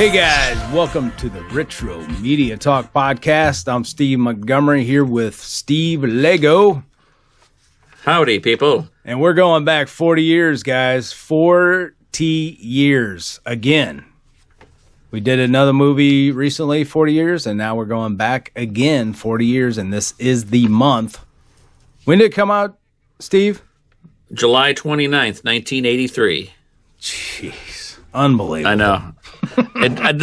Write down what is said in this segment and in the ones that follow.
Hey guys, welcome to the Retro Media Talk Podcast. I'm Steve Montgomery here with Steve Lago. Howdy, people. And we're going back 40 years, guys. 40 years again. We did another movie recently, 40 years, and now we're going back again 40 years, and this is the month. When did it come out, Steve? July 29th, 1983. Jeez, unbelievable. I know. It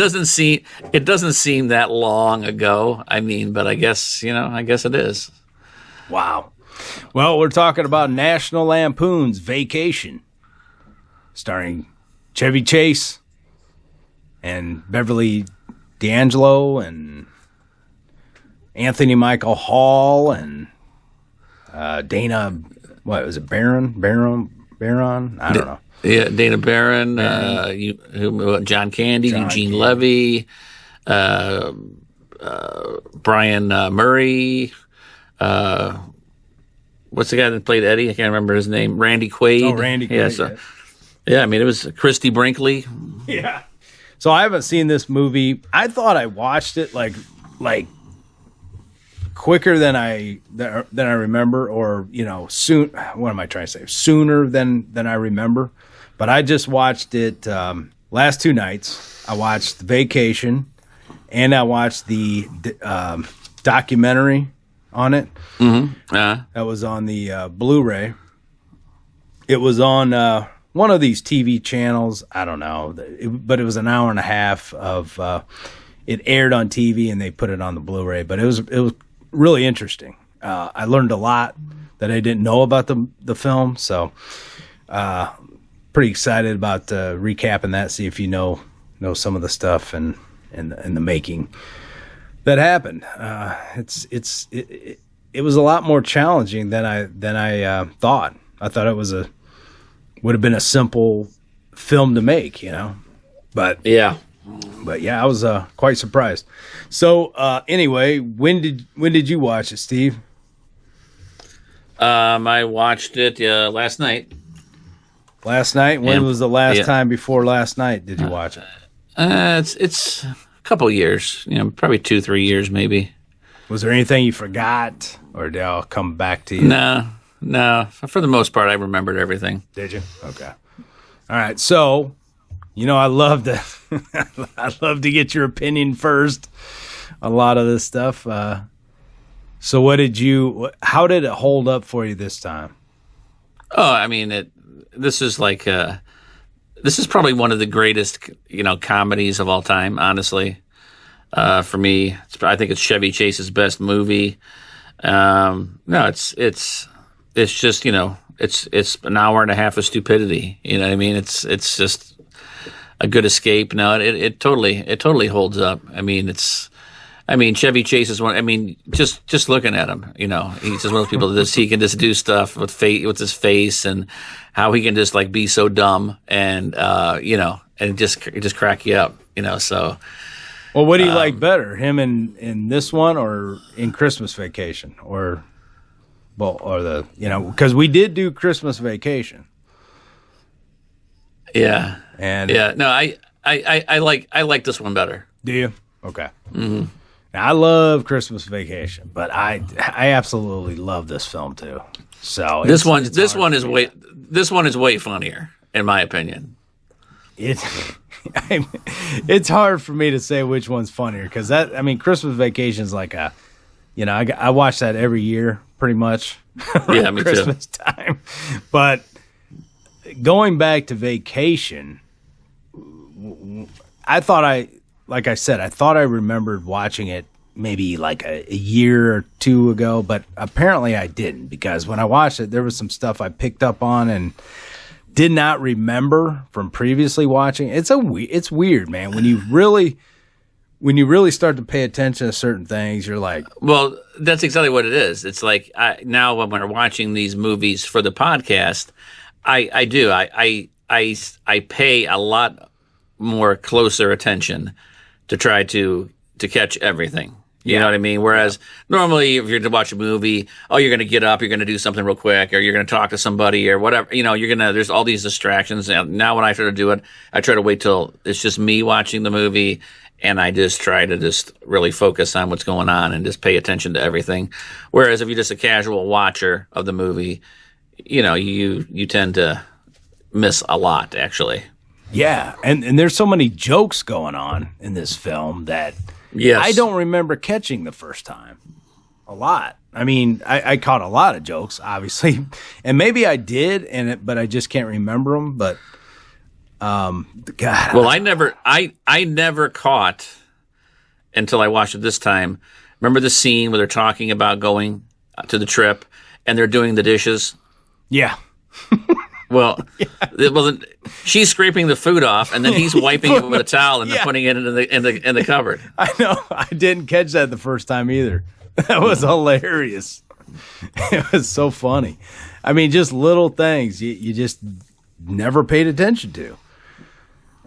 doesn't seem that long ago. I mean, but I guess it is. Wow. Well, we're talking about National Lampoon's Vacation, starring Chevy Chase and Beverly D'Angelo and Anthony Michael Hall and Dana, what was it, Barron? I don't know. Yeah, Dana Barron, John Candy, Eugene Levy, Brian Murray. What's the guy that played Eddie? I can't remember his name. Randy Quaid. Oh, Randy Quaid. Yeah, I mean, it was Christy Brinkley. Yeah. So I haven't seen this movie. I thought I watched it like quicker than I remember, or soon. What am I trying to say? Sooner than I remember. But I just watched it last two nights. I watched Vacation, and I watched the documentary on it. Mm-hmm. That was on the Blu-ray. It was on one of these TV channels. I don't know, but it was an hour and a half of. It aired on TV, and they put it on the Blu-ray. But it was really interesting. I learned a lot that I didn't know about the film. So, pretty excited about recapping that. See if you know some of the stuff and the making that happened. It was a lot more challenging than I thought. I thought it would have been a simple film to make, But yeah, I was quite surprised. So anyway, when did you watch it, Steve? I watched it last night. Last night? When was the last time before last night did you watch it? It's a couple years, probably 2-3 years maybe. Was there anything you forgot, or did it all come back to you? No. For the most part, I remembered everything. Did you? Okay. All right. So, I love to get your opinion first. A lot of this stuff. So, how did it hold up for you this time? Oh, I mean, this is probably one of the greatest, comedies of all time, honestly. For me, I think it's Chevy Chase's best movie. No, it's just, it's an hour and a half of stupidity. You know what I mean? It's just a good escape. No, it totally holds up. I mean, Chevy Chase is one. I mean, just looking at him, he's just one of those people that he can just do stuff with his face, and how he can just be so dumb and and just crack you up, So, well, what do you like better, him in this one or in Christmas Vacation, or because we did do Christmas Vacation. Yeah, and no, I like this one better. Do you? Okay. Mm-hmm. Now, I love Christmas Vacation, but I absolutely love this film too. So this one is way funnier, in my opinion. It's hard for me to say which one's funnier, because Christmas Vacation is like I watch that every year pretty much. Yeah, me Christmas too. time. But going back to Vacation, I thought I remembered watching it maybe like a year or two ago, but apparently I didn't, because when I watched it, there was some stuff I picked up on and did not remember from previously watching. It's weird, man. When you really start to pay attention to certain things, you're like, well, that's exactly what it is. It's like now when we're watching these movies for the podcast, I pay a lot more closer attention to try to catch everything. You know what I mean? Whereas normally if you're to watch a movie, you're going to get up, you're going to do something real quick, or you're going to talk to somebody or whatever. There's all these distractions. And now when I try to do it, I try to wait till it's just me watching the movie, and I just try to just really focus on what's going on and just pay attention to everything. Whereas if you're just a casual watcher of the movie, you tend to miss a lot, actually. Yeah, and there's so many jokes going on in this film that I don't remember catching the first time. A lot. I mean, I caught a lot of jokes, obviously, and maybe I did, but I just can't remember them. But God. Well, I never caught until I watched it this time. Remember the scene where they're talking about going to the trip and they're doing the dishes? Yeah. Well, it wasn't. She's scraping the food off, and then he's wiping it with a towel and then putting it in the cupboard. I know. I didn't catch that the first time either. That was hilarious. It was so funny. I mean, just little things you just never paid attention to.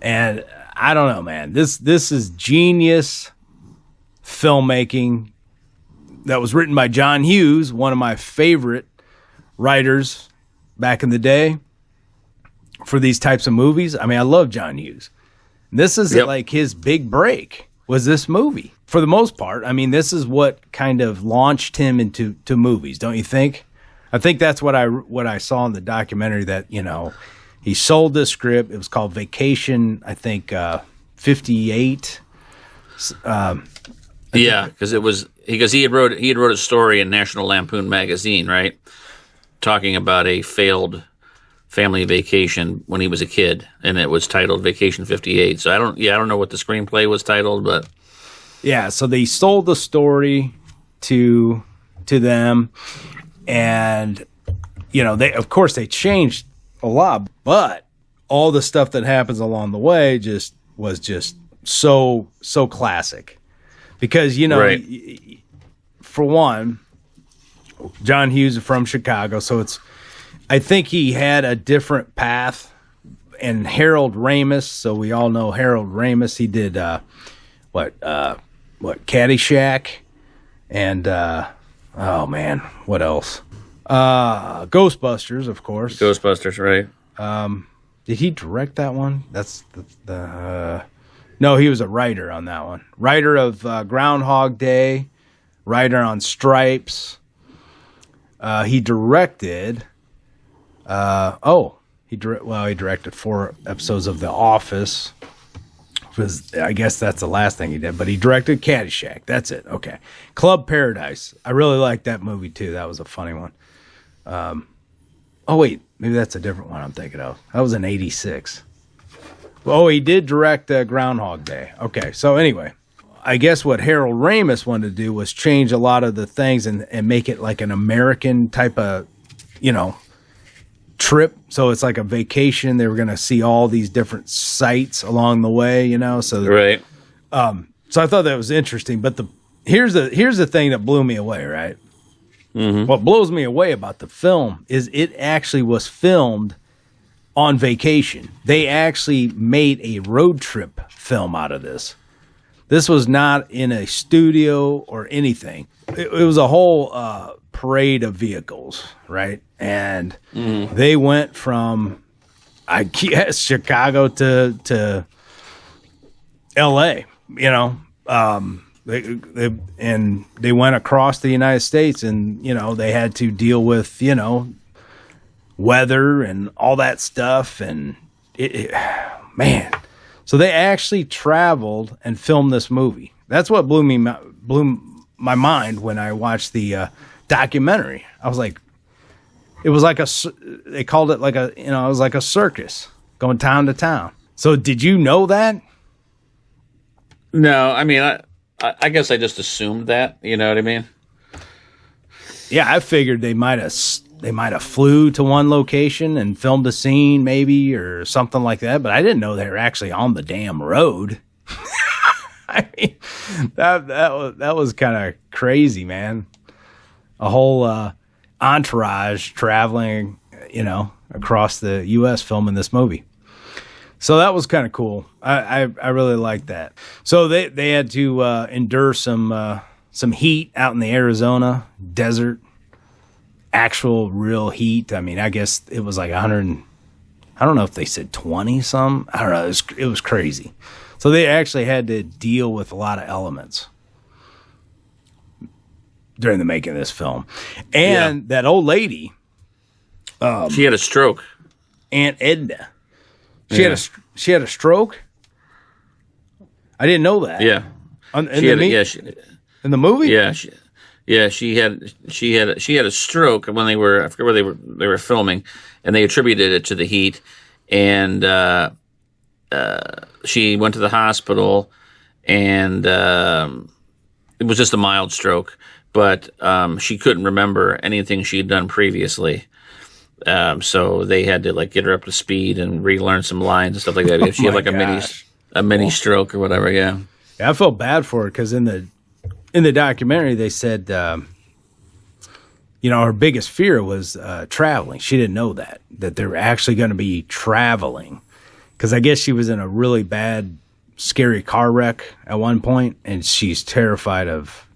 And I don't know, man. This is genius filmmaking that was written by John Hughes, one of my favorite writers back in the day for these types of movies. I mean, I love John Hughes. This is like his big break was this movie. For the most part, I mean, this is what kind of launched him into movies, don't you think? I think that's what I saw in the documentary, that, he sold this script. It was called Vacation, I think, 58. Because he had wrote a story in National Lampoon magazine, right? Talking about a failed family vacation when he was a kid, and it was titled Vacation 58. So I don't know what the screenplay was titled, but yeah, so they sold the story to them, and they changed a lot, but all the stuff that happens along the way was so classic. Because for one, John Hughes is from Chicago, so I think he had a different path. And Harold Ramis, so we all know Harold Ramis. He did Caddyshack, and what else? Ghostbusters, of course. Ghostbusters, right? Did he direct that one? That's no, he was a writer on that one. Writer of Groundhog Day, writer on Stripes. He directed. He directed 4 episodes of The Office. I guess that's the last thing he did. But he directed Caddyshack. That's it. Okay. Club Paradise. I really liked that movie too. That was a funny one. Maybe that's a different one I'm thinking of. That was in '86. Oh, he did direct Groundhog Day. Okay. So anyway, I guess what Harold Ramis wanted to do was change a lot of the things and make it like an American type of, trip. So it's like a vacation. They were going to see all these different sites along the way, So right. So I thought that was interesting. But here's the thing that blew me away. Right. Mm-hmm. What blows me away about the film is it actually was filmed on vacation. They actually made a road trip film out of this. This was not in a studio or anything. It was a whole parade of vehicles, right? And they went from, I guess, Chicago to L.A., They went across the United States, and, they had to deal with, weather and all that stuff. And man, so they actually traveled and filmed this movie. That's what blew my mind when I watched the documentary. I was like, it was like they called it like it was like a circus going town to town. So did you know that? No, I mean, I guess I just assumed that, you know what I mean? Yeah, I figured they might have flew to one location and filmed a scene maybe or something like that, but I didn't know they were actually on the damn road. I mean, that was kind of crazy, man. A whole entourage traveling, across the U.S. filming this movie. So that was kind of cool. I really liked that. So they had to endure some some heat out in the Arizona desert, actual real heat. I mean, I guess it was like 100. I don't know if they said 20 some. I don't know. It was crazy. So they actually had to deal with a lot of elements during the making of this film. And that old lady, she had a stroke. Aunt Edna. She had a stroke. I didn't know that. Yeah. In the movie? Yeah, she had a stroke when they were, I forget where they were filming, and they attributed it to the heat, and she went to the hospital, and it was just a mild stroke, but she couldn't remember anything she had done previously. So they had to like get her up to speed and relearn some lines and stuff like that. She had like a mini stroke or whatever. Yeah, I felt bad for her because in the documentary they said, her biggest fear was traveling. She didn't know that they were actually going to be traveling, because I guess she was in a really bad, scary car wreck at one point, and she's terrified of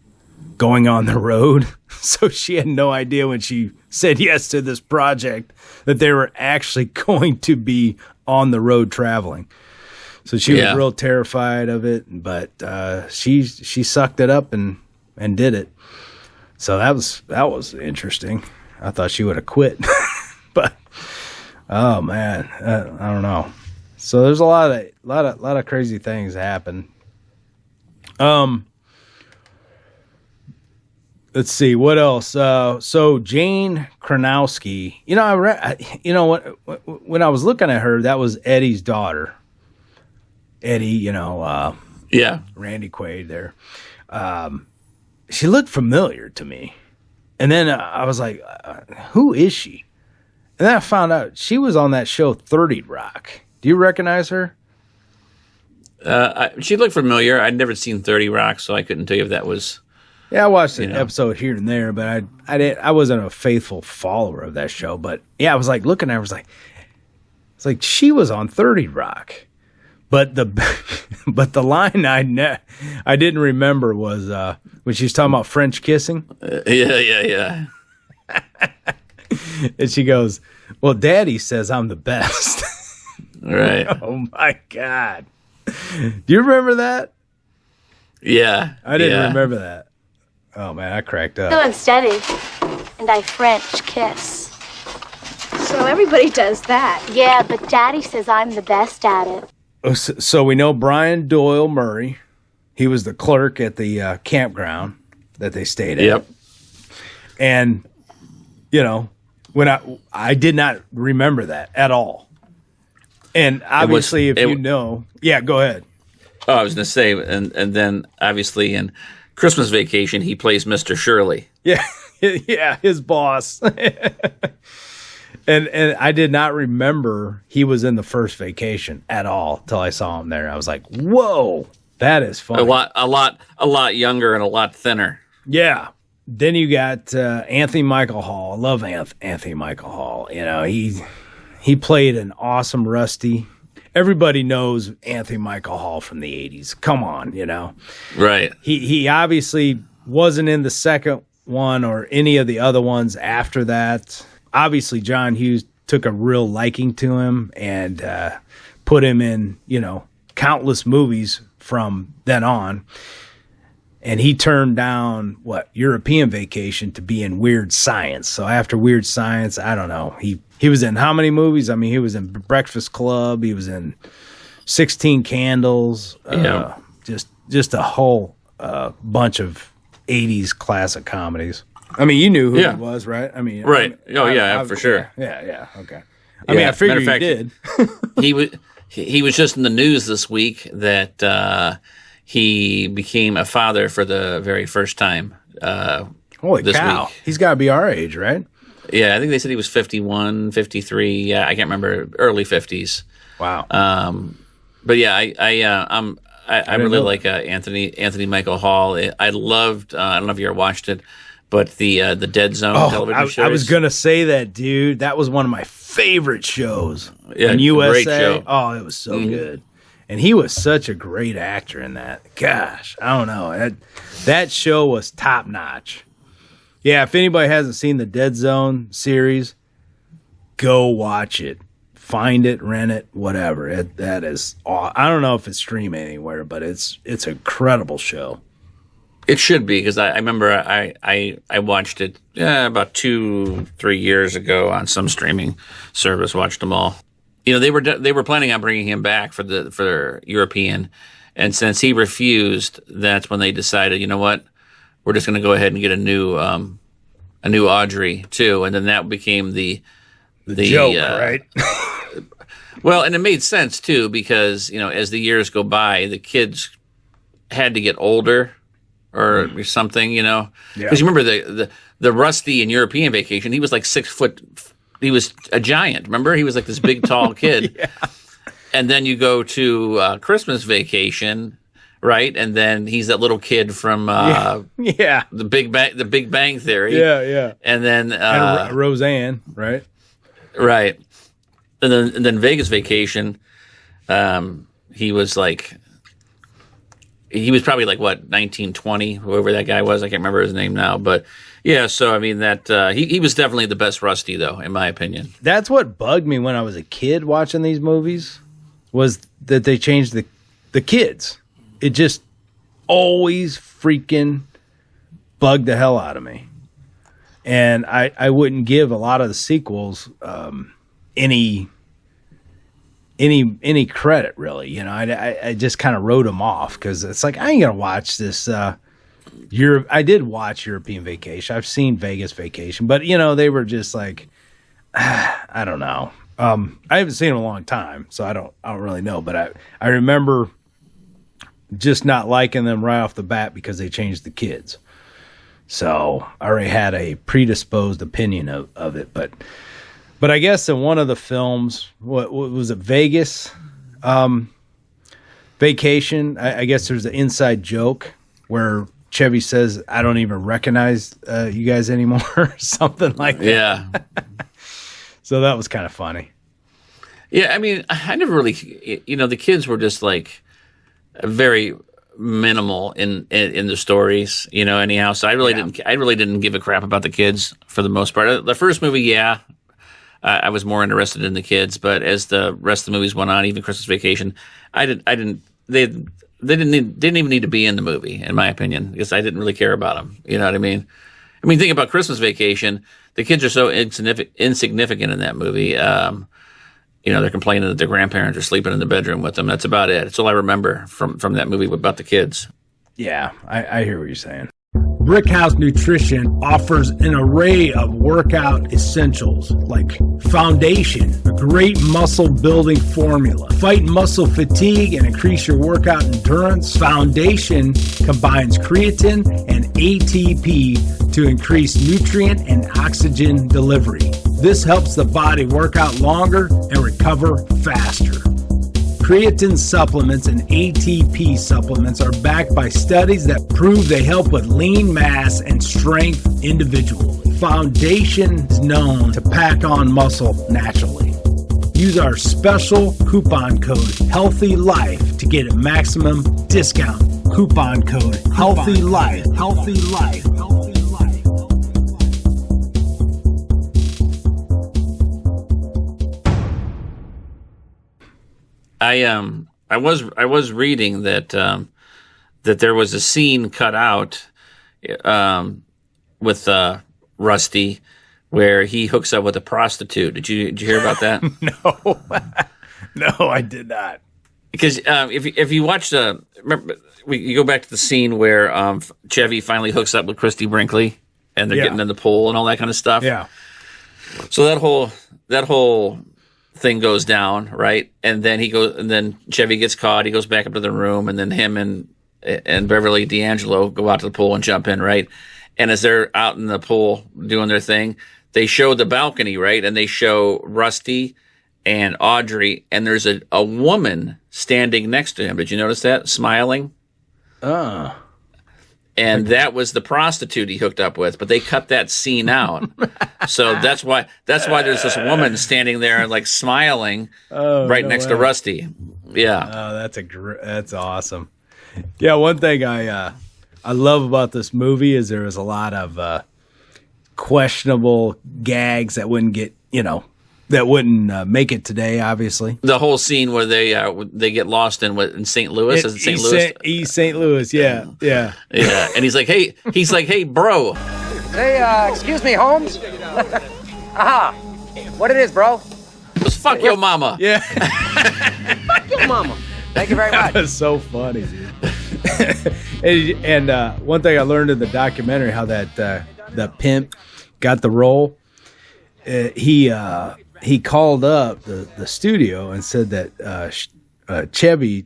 going on the road. So she had no idea when she said yes to this project that they were actually going to be on the road traveling. So she was real terrified of it, but she sucked it up and did it. So that was interesting. I thought she would have quit, but oh man, I don't know. So there's a lot of crazy things happen. Let's see what else. So Jane Kronowski, when I was looking at her, that was Eddie's daughter. Eddie, Randy Quaid there. She looked familiar to me. And then I was like, who is she? And then I found out she was on that show 30 Rock. Do you recognize her? She looked familiar. I'd never seen 30 Rock, so I couldn't tell you if that was... Yeah, I watched an episode here and there, but I wasn't a faithful follower of that show. But yeah, I was like looking at her, it's like she was on 30 Rock. But the line I didn't remember was when she was talking about French kissing. Yeah. And she goes, "Well, Daddy says I'm the best." Right. Oh my God. Do you remember that? Yeah. I didn't remember that. Oh man, I cracked up. Still unsteady, and I French kiss. So everybody does that. Yeah, but Daddy says I'm the best at it. So we know Brian Doyle Murray. He was the clerk at the campground that they stayed at. Yep. And, when I did not remember that at all. And obviously, yeah, go ahead. Oh, I was going to say, and then obviously in Christmas Vacation, he plays Mr. Shirley. Yeah, yeah, his boss. And I did not remember he was in the first Vacation at all till I saw him there. I was like, "Whoa, that is funny." A lot younger and a lot thinner. Yeah. Then you got Anthony Michael Hall. I love Anthony Michael Hall. He played an awesome Rusty. Everybody knows Anthony Michael Hall from the 80s. Come on, Right. He obviously wasn't in the second one or any of the other ones after that. Obviously, John Hughes took a real liking to him and put him in, countless movies from then on. And he turned down, European Vacation to be in Weird Science. So after Weird Science, I don't know. He was in how many movies? I mean, he was in Breakfast Club. He was in 16 Candles. Just a whole bunch of 80s classic comedies. I mean, you knew who he was, right? I mean, right. For sure. Yeah. Okay. I figured you did. He was just in the news this week that he became a father for the very first time. Holy this cow! Week. He's got to be our age, right? Yeah, I think they said he was 51, 53. Yeah, I can't remember. Early 50s. Wow. But yeah, I really like Anthony Michael Hall. I loved. I don't know if you ever watched it, but the Dead Zone television shows. I was gonna say that, dude. That was one of my favorite shows. Yeah, on USA. Great show. Oh, it was so good. And he was such a great actor in that. Gosh, I don't know. That show was top notch. Yeah, if anybody hasn't seen the Dead Zone series, go watch it. Find it, rent it, whatever. That is, I don't know if it's streaming anywhere, but it's an incredible show. It should be, because I remember I watched it about 2-3 years ago on some streaming service. Watched them all. You know, they were planning on bringing him back for European, and since he refused, that's when they decided, you know what, we're just going to go ahead and get a new Audrey too, and then that became the joke, right? Well, and it made sense too, because you know, as the years go by, the kids had to get older or something, you know, because you remember the Rusty in European Vacation, he was like 6 foot. He was a giant. Remember, he was like this big, tall kid. Yeah. And then you go to Christmas Vacation, right? And then he's that little kid from the Big Bang Theory. Yeah, yeah. And then Roseanne, right? Right. And then Vegas Vacation, he was probably like, what, 1920, whoever that guy was. I can't remember his name now. But, yeah, so, I mean, that he was definitely the best Rusty, though, in my opinion. That's what bugged me when I was a kid watching these movies, was that they changed the kids. It just always freaking bugged the hell out of me. And I wouldn't give a lot of the sequels any credit, really. You know, I just kind of wrote them off, because it's like, I ain't gonna watch this. I did watch European Vacation. I've seen Vegas Vacation, but you know, they were just like, I don't know. I haven't seen them in a long time, so I don't really know. But I remember just not liking them right off the bat because they changed the kids. So I already had a predisposed opinion of it, but I guess in one of the films, what was it, Vegas Vacation? I guess there's an inside joke where Chevy says, "I don't even recognize you guys anymore," something like that. Yeah. So that was kind of funny. Yeah, I mean, I never really, you know, the kids were just like very minimal in the stories, you know. Anyhow, so I really didn't give a crap about the kids for the most part. The first movie, I was more interested in the kids, but as the rest of the movies went on, even Christmas Vacation, they didn't even need to be in the movie, in my opinion, because I didn't really care about them. You know what I mean? I mean, think about Christmas Vacation. The kids are so insignificant in that movie. You know, they're complaining that their grandparents are sleeping in the bedroom with them. That's about it. That's all I remember from that movie about the kids. Yeah, I hear what you're saying. Brickhouse Nutrition offers an array of workout essentials like Foundation, a great muscle building formula. Fight muscle fatigue and increase your workout endurance. Foundation combines creatine and ATP to increase nutrient and oxygen delivery. This helps the body work out longer and recover faster. Creatine supplements and ATP supplements are backed by studies that prove they help with lean mass and strength individually. Foundation is known to pack on muscle naturally. Use our special coupon code HEALTHYLIFE to get a maximum discount. Coupon code HEALTHYLIFE. Healthy Life. I was reading that that there was a scene cut out with Rusty where he hooks up with a prostitute. Did you hear about that? No, I did not. Because if you watch you go back to the scene where Chevy finally hooks up with Christy Brinkley and they're getting in the pool and all that kind of stuff. Yeah. So that whole thing goes down, right? And then Chevy gets caught. He goes back up to the room, and then him and Beverly D'Angelo go out to the pool and jump in, right? And as they're out in the pool doing their thing, they show the balcony, right? And they show Rusty and Audrey, and there's a woman standing next to him. Did you notice that? Smiling. And that was the prostitute he hooked up with, but they cut that scene out. So that's why there's this woman standing there like smiling right next to Rusty. Yeah. Oh, that's awesome. Yeah, one thing I love about this movie is there was a lot of questionable gags that wouldn't get, that wouldn't make it today, obviously. The whole scene where they get lost in St. Louis. Is it St. Louis? East St. Louis, yeah. Yeah. And he's like, hey, bro. Hey, excuse me, Holmes? Aha. What it is, bro? Let's fuck your mama. Yeah. Fuck your mama. Thank you very much. That was so funny, dude. and one thing I learned in the documentary, how that the pimp got the role. He called up the studio and said that Chevy,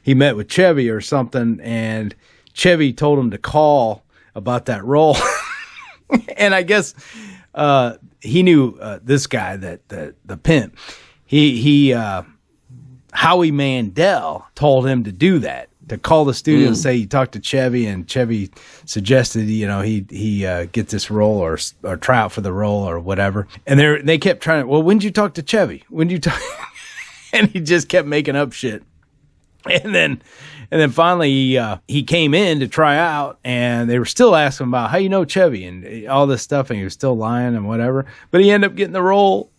he met with Chevy or something, and Chevy told him to call about that role. And I guess he knew this guy, that the pimp. He Howie Mandel told him to do that, to call the studio and say he talked to Chevy, and Chevy suggested he get this role or try out for the role or whatever. And they kept trying. Well, when did you talk to Chevy? When did you talk? And he just kept making up shit. And then finally he came in to try out, and they were still asking about how you know Chevy and all this stuff, and he was still lying and whatever. But he ended up getting the role.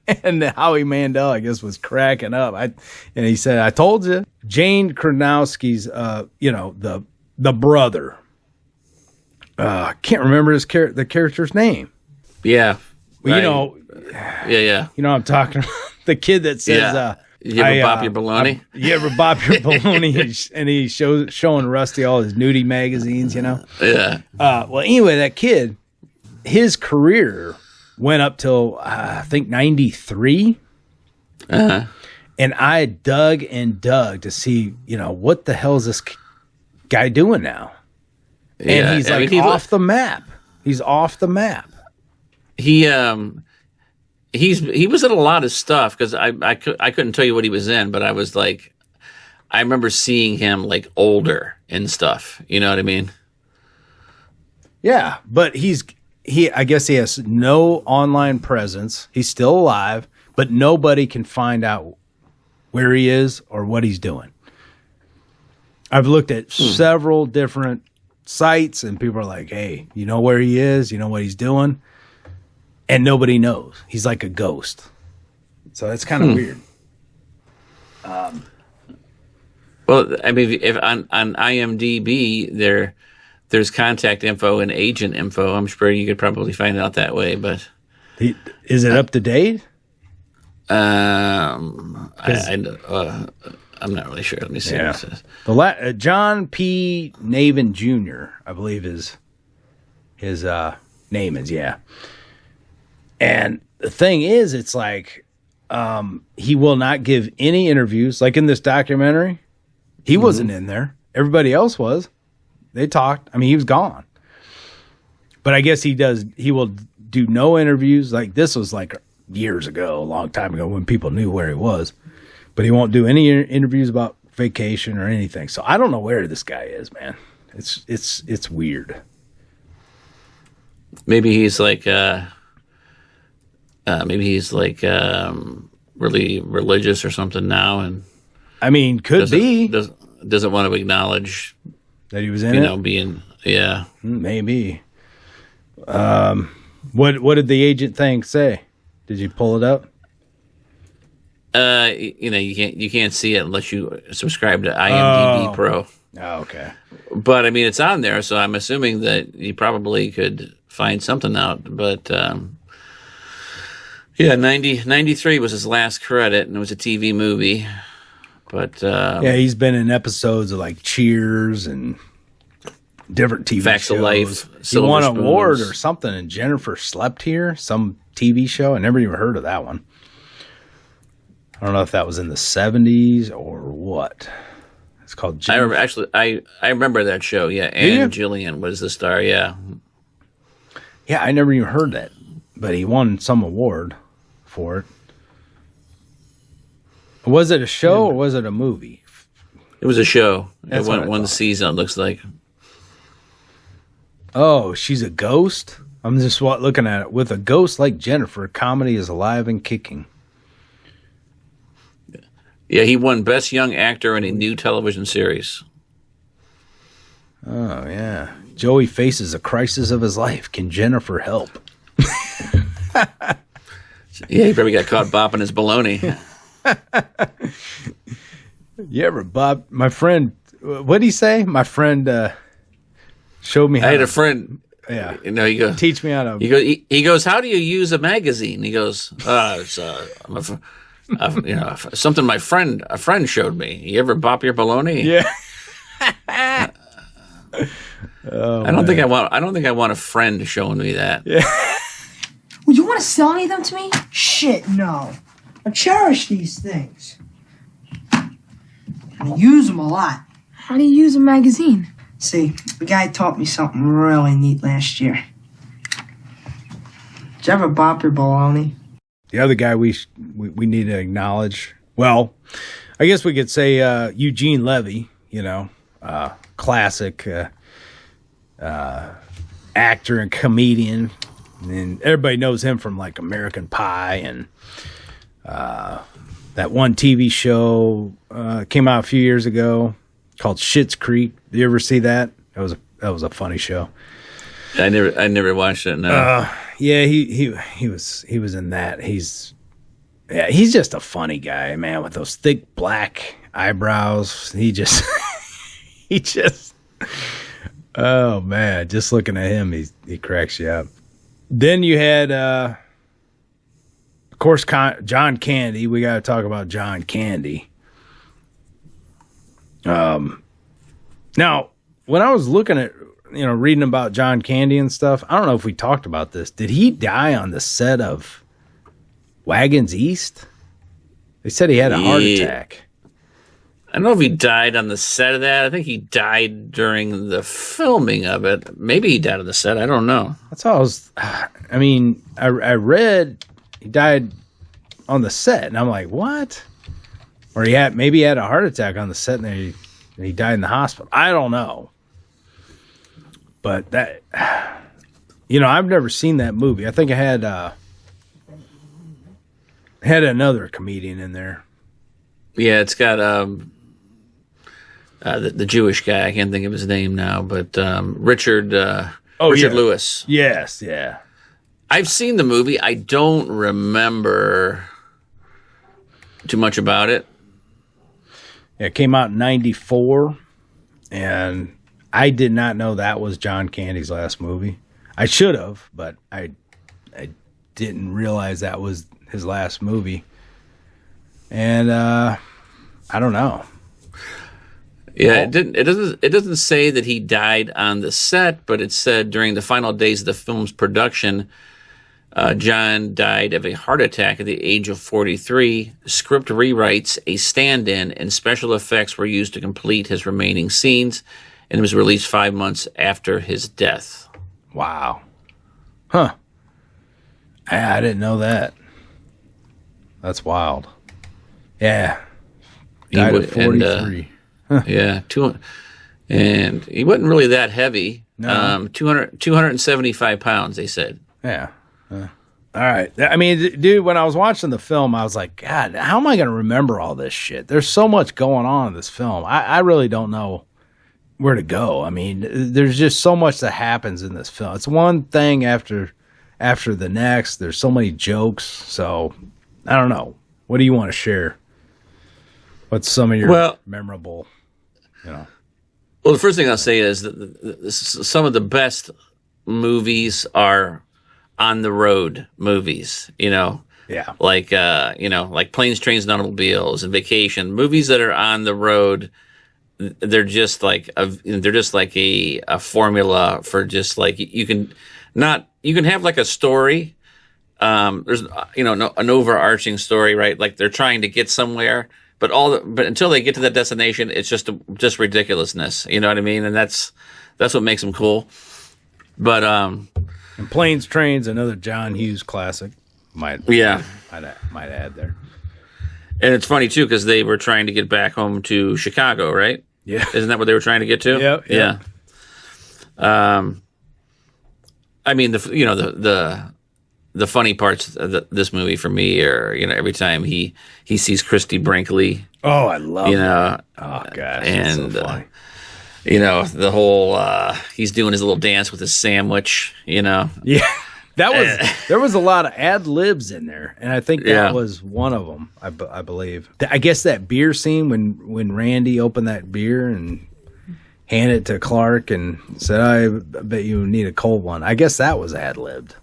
And Howie Mandel, I guess, was cracking up. And he said, "I told you." Jane Kronowski's, the brother. I can't remember the character's name. Yeah. Well, right. Yeah. You know what I'm talking about. The kid that says, "You ever bop your baloney?" You ever bop your baloney? And he's showing Rusty all his nudie magazines, Yeah. Well, anyway, that kid, his career went up till I think 93. Uh-huh. And I dug to see, what the hell is this guy doing now? And he's off the map. He's off the map. He was in a lot of stuff, because I couldn't tell you what he was in, but I was like, I remember seeing him like older and stuff. You know what I mean? Yeah, but I guess he has no online presence. He's still alive, but nobody can find out where he is or what he's doing. I've looked at several different sites, and people are like, "Hey, you know where he is? You know what he's doing?" And nobody knows. He's like a ghost. So that's kind of weird. Well, I mean, if on IMDb there's contact info and agent info. I'm sure you could probably find out that way, but is it up to date? I'm not really sure. Let me see what it says. John P. Navin Jr., I believe his name is, yeah. And the thing is, it's like he will not give any interviews. Like in this documentary, he wasn't in there. Everybody else was. They talked. I mean, he was gone. But I guess he will do no interviews. Like this was like years ago, a long time ago, when people knew where he was. But he won't do any interviews about vacation or anything. So I don't know where this guy is, man. It's weird. Maybe he's like really religious or something now, and I mean, doesn't want to acknowledge that he was in it. Being maybe. What did the agent thing say? Did you pull it up? You can't see it unless you subscribe to IMDb Pro. Oh, okay. But I mean, it's on there, so I'm assuming that you probably could find something out. But 93 was his last credit, and it was a TV movie. But he's been in episodes of like Cheers and different TV Facts shows. of Life. He won an award or something, and Jennifer Slept Here, some TV show. I never even heard of that one. I don't know if that was in the 70s or what. It's called Jennifer. I remember that show, yeah. And Jillian was the star, yeah. Yeah, I never even heard that. But he won some award for it. Was it a show or was it a movie? It was a show. That's it went one season, it looks like. Oh, she's a ghost? I'm just looking at it. With a ghost like Jennifer, comedy is alive and kicking. Yeah, he won Best Young Actor in a New Television Series. Oh, yeah. Joey faces a crisis of his life. Can Jennifer help? Yeah, he probably got caught bopping his baloney. You ever bob? My friend, what did he say? My friend showed me how I had a friend. Yeah. You know, he goes, teach me how to. He goes, how do you use a magazine? He goes, something a friend showed me. You ever bop your baloney? Yeah. I don't think I want a friend showing me that. Yeah. Would you want to sell any of them to me? Shit, no. I cherish these things. I use them a lot. How do you use a magazine? See, the guy taught me something really neat last year. Did you ever bop your baloney? The other guy we need to acknowledge. Well, I guess we could say Eugene Levy. You know, classic actor and comedian, and everybody knows him from like American Pie and that one TV show came out a few years ago called Schitt's Creek. Did you ever see that? That was a funny show. I never watched it. No. Yeah, he was in that. He's just a funny guy, man, with those thick black eyebrows. He just oh man, just looking at him, he cracks you up. Then you had of course John Candy. We got to talk about John Candy. Now, when I was looking at, reading about John Candy and stuff, I don't know if we talked about this. Did he die on the set of Wagons East? They said he had a heart attack. I don't know if he died on the set of that. I think he died during the filming of it. Maybe he died on the set. I don't know. That's all I read he died on the set, and I'm like, what? Or maybe he had a heart attack on the set, and he died in the hospital. I don't know. But that, I've never seen that movie. I think I had another comedian in there. Yeah, it's got the Jewish guy. I can't think of his name now, but Richard Lewis. Yes, yeah. I've seen the movie. I don't remember too much about it. Yeah, it came out in 94, and I did not know that was John Candy's last movie. I should have, but I didn't realize that was his last movie. And I don't know. Yeah, it doesn't say that he died on the set, but it said during the final days of the film's production, John died of a heart attack at the age of 43. Script rewrites, a stand-in, and special effects were used to complete his remaining scenes, and was released 5 months after his death. Wow. Huh. I didn't know that. That's wild. Yeah. Died at 43. Yeah. And he wasn't really that heavy. No. 275 pounds, they said. Yeah. All right. I mean, dude, when I was watching the film, I was like, God, how am I going to remember all this shit? There's so much going on in this film. I really don't know where to go. I mean, there's just so much that happens in this film. It's one thing after the next. There's so many jokes. So I don't know. What do you want to share? What's some of your memorable, Well, the first thing I'll say is that some of the best movies are on the road movies, Yeah. like Planes, Trains, and Automobiles and Vacation. Movies that are on the road, they're just like a formula for just like you can have like a story. There's an overarching story, right? Like they're trying to get somewhere, but until they get to that destination, it's just ridiculousness. You know what I mean? And that's what makes them cool. But and Planes, Trains, another John Hughes classic. Might add there. And it's funny too because they were trying to get back home to Chicago, right? Yeah. Isn't that what they were trying to get to? Yeah. I mean, the the funny parts of this movie for me are, every time he sees Christy Brinkley. Oh, I love that. Oh gosh, and so funny. The whole he's doing his little dance with his sandwich. Yeah, there was a lot of ad libs in there, and I think that was one of them. I believe. I guess that beer scene when Randy opened that beer and handed it to Clark and said, "I bet you need a cold one." I guess that was ad libbed.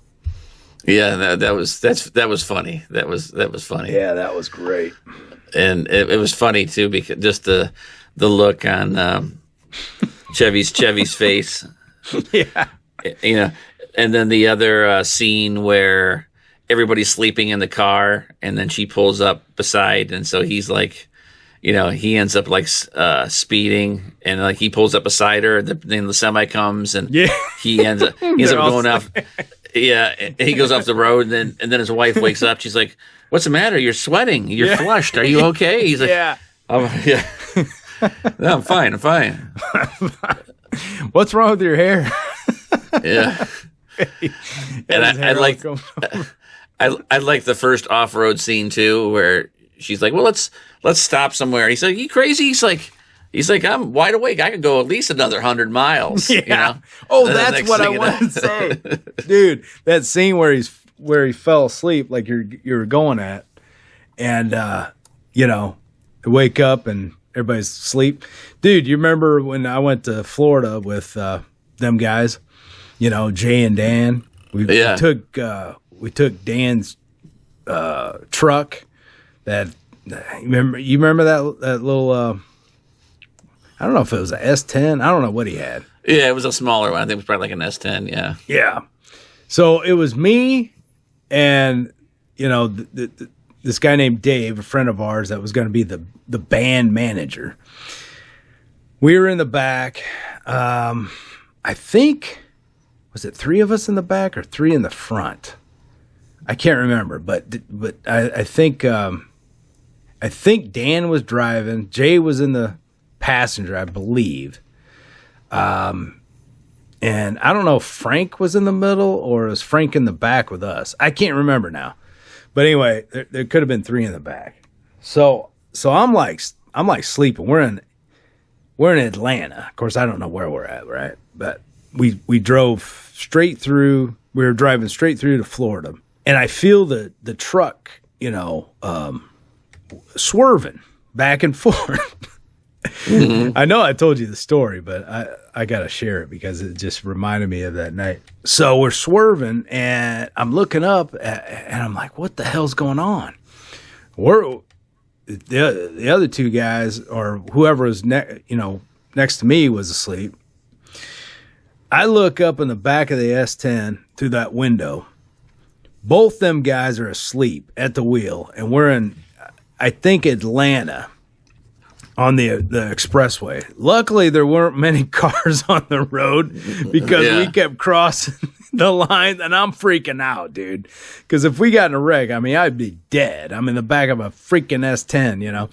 Yeah, that was funny. That was funny. Yeah, that was great. And it was funny too, because just the look on Chevy's face. Yeah, and then the other scene where everybody's sleeping in the car, and then she pulls up beside, and so he's like, he ends up like speeding, and like he pulls up beside her, and then the semi comes, and he ends up going off. Yeah, he goes off the road, and then his wife wakes up. She's like, "What's the matter? You're sweating. You're flushed. Are you okay?" He's like, "Yeah, yeah, no, I'm fine. I'm fine." What's wrong with your hair? Yeah, and I like the first off-road scene too, where she's like, "Well, let's stop somewhere." He's like, "You crazy?" He's like, "I'm wide awake. I could go at least another 100 miles." Yeah. Oh, that's what I wanted to say, dude. That scene where he fell asleep, like you were going at, and wake up and everybody's asleep, dude. You remember when I went to Florida with them guys? Jay and Dan. We took Dan's truck. You remember that little. I don't know if it was an S10. I don't know what he had. Yeah, it was a smaller one. I think it was probably like an S10. Yeah. Yeah. So it was me and this guy named Dave, a friend of ours, that was going to be the band manager. We were in the back. I think, was it 3 of us in the back or 3 in the front? I can't remember, but I think Dan was driving. Jay was in the passenger, I believe. And I don't know if Frank was in the middle or was Frank in the back with us. I can't remember now. But anyway, there could have been 3 in the back. So I'm like sleeping. We're in Atlanta. Of course, I don't know where we're at, right? But we drove straight through. We were driving straight through to Florida, and I feel the truck, swerving back and forth. Mm-hmm. I know I told you the story, but I got to share it because it just reminded me of that night. So we're swerving, and I'm looking up, and I'm like, what the hell's going on? The other 2 guys, or whoever was next to me, was asleep. I look up in the back of the S10 through that window. Both them guys are asleep at the wheel, and we're in, I think, Atlanta. On the expressway. Luckily, there weren't many cars on the road because we kept crossing the line, and I'm freaking out, dude. Because if we got in a wreck, I'd be dead. I'm in the back of a freaking S10,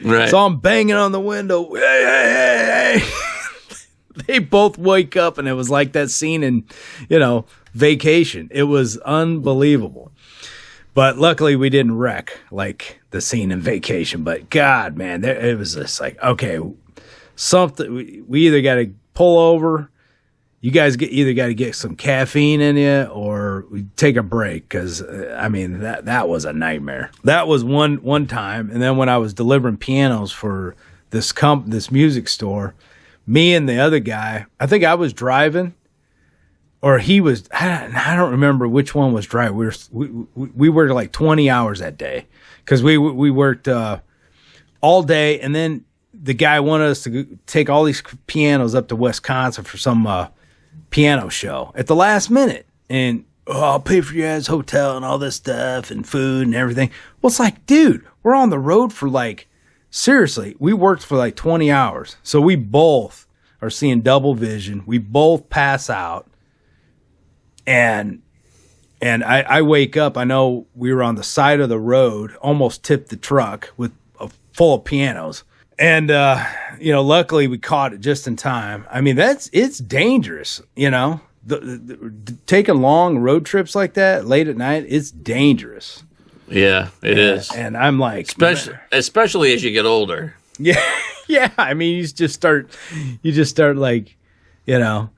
Right. So I'm banging on the window. Hey. They both wake up, and it was like that scene in, Vacation. It was unbelievable. But luckily, we didn't wreck like the scene in Vacation. But God, man, it was just like, okay, something. We either got to pull over. You guys either got to get some caffeine in you, or we take a break because that was a nightmare. That was one time, and then when I was delivering pianos for this music store, me and the other guy, I think I was driving. Or he was, I don't remember which one was driving. We worked like 20 hours that day because we worked all day. And then the guy wanted us to take all these pianos up to Wisconsin for some piano show at the last minute. And, I'll pay for your guys' hotel and all this stuff and food and everything. Well, it's like, dude, we're on the road for seriously, we worked for 20 hours. So we both are seeing double vision. We both pass out. And I wake up. I know we were on the side of the road, almost tipped the truck with full of pianos. And, luckily we caught it just in time. It's dangerous, taking long road trips like that late at night, it's dangerous. Yeah, it is. And I'm like, especially as you get older. Yeah, yeah. I mean, you just start like, getting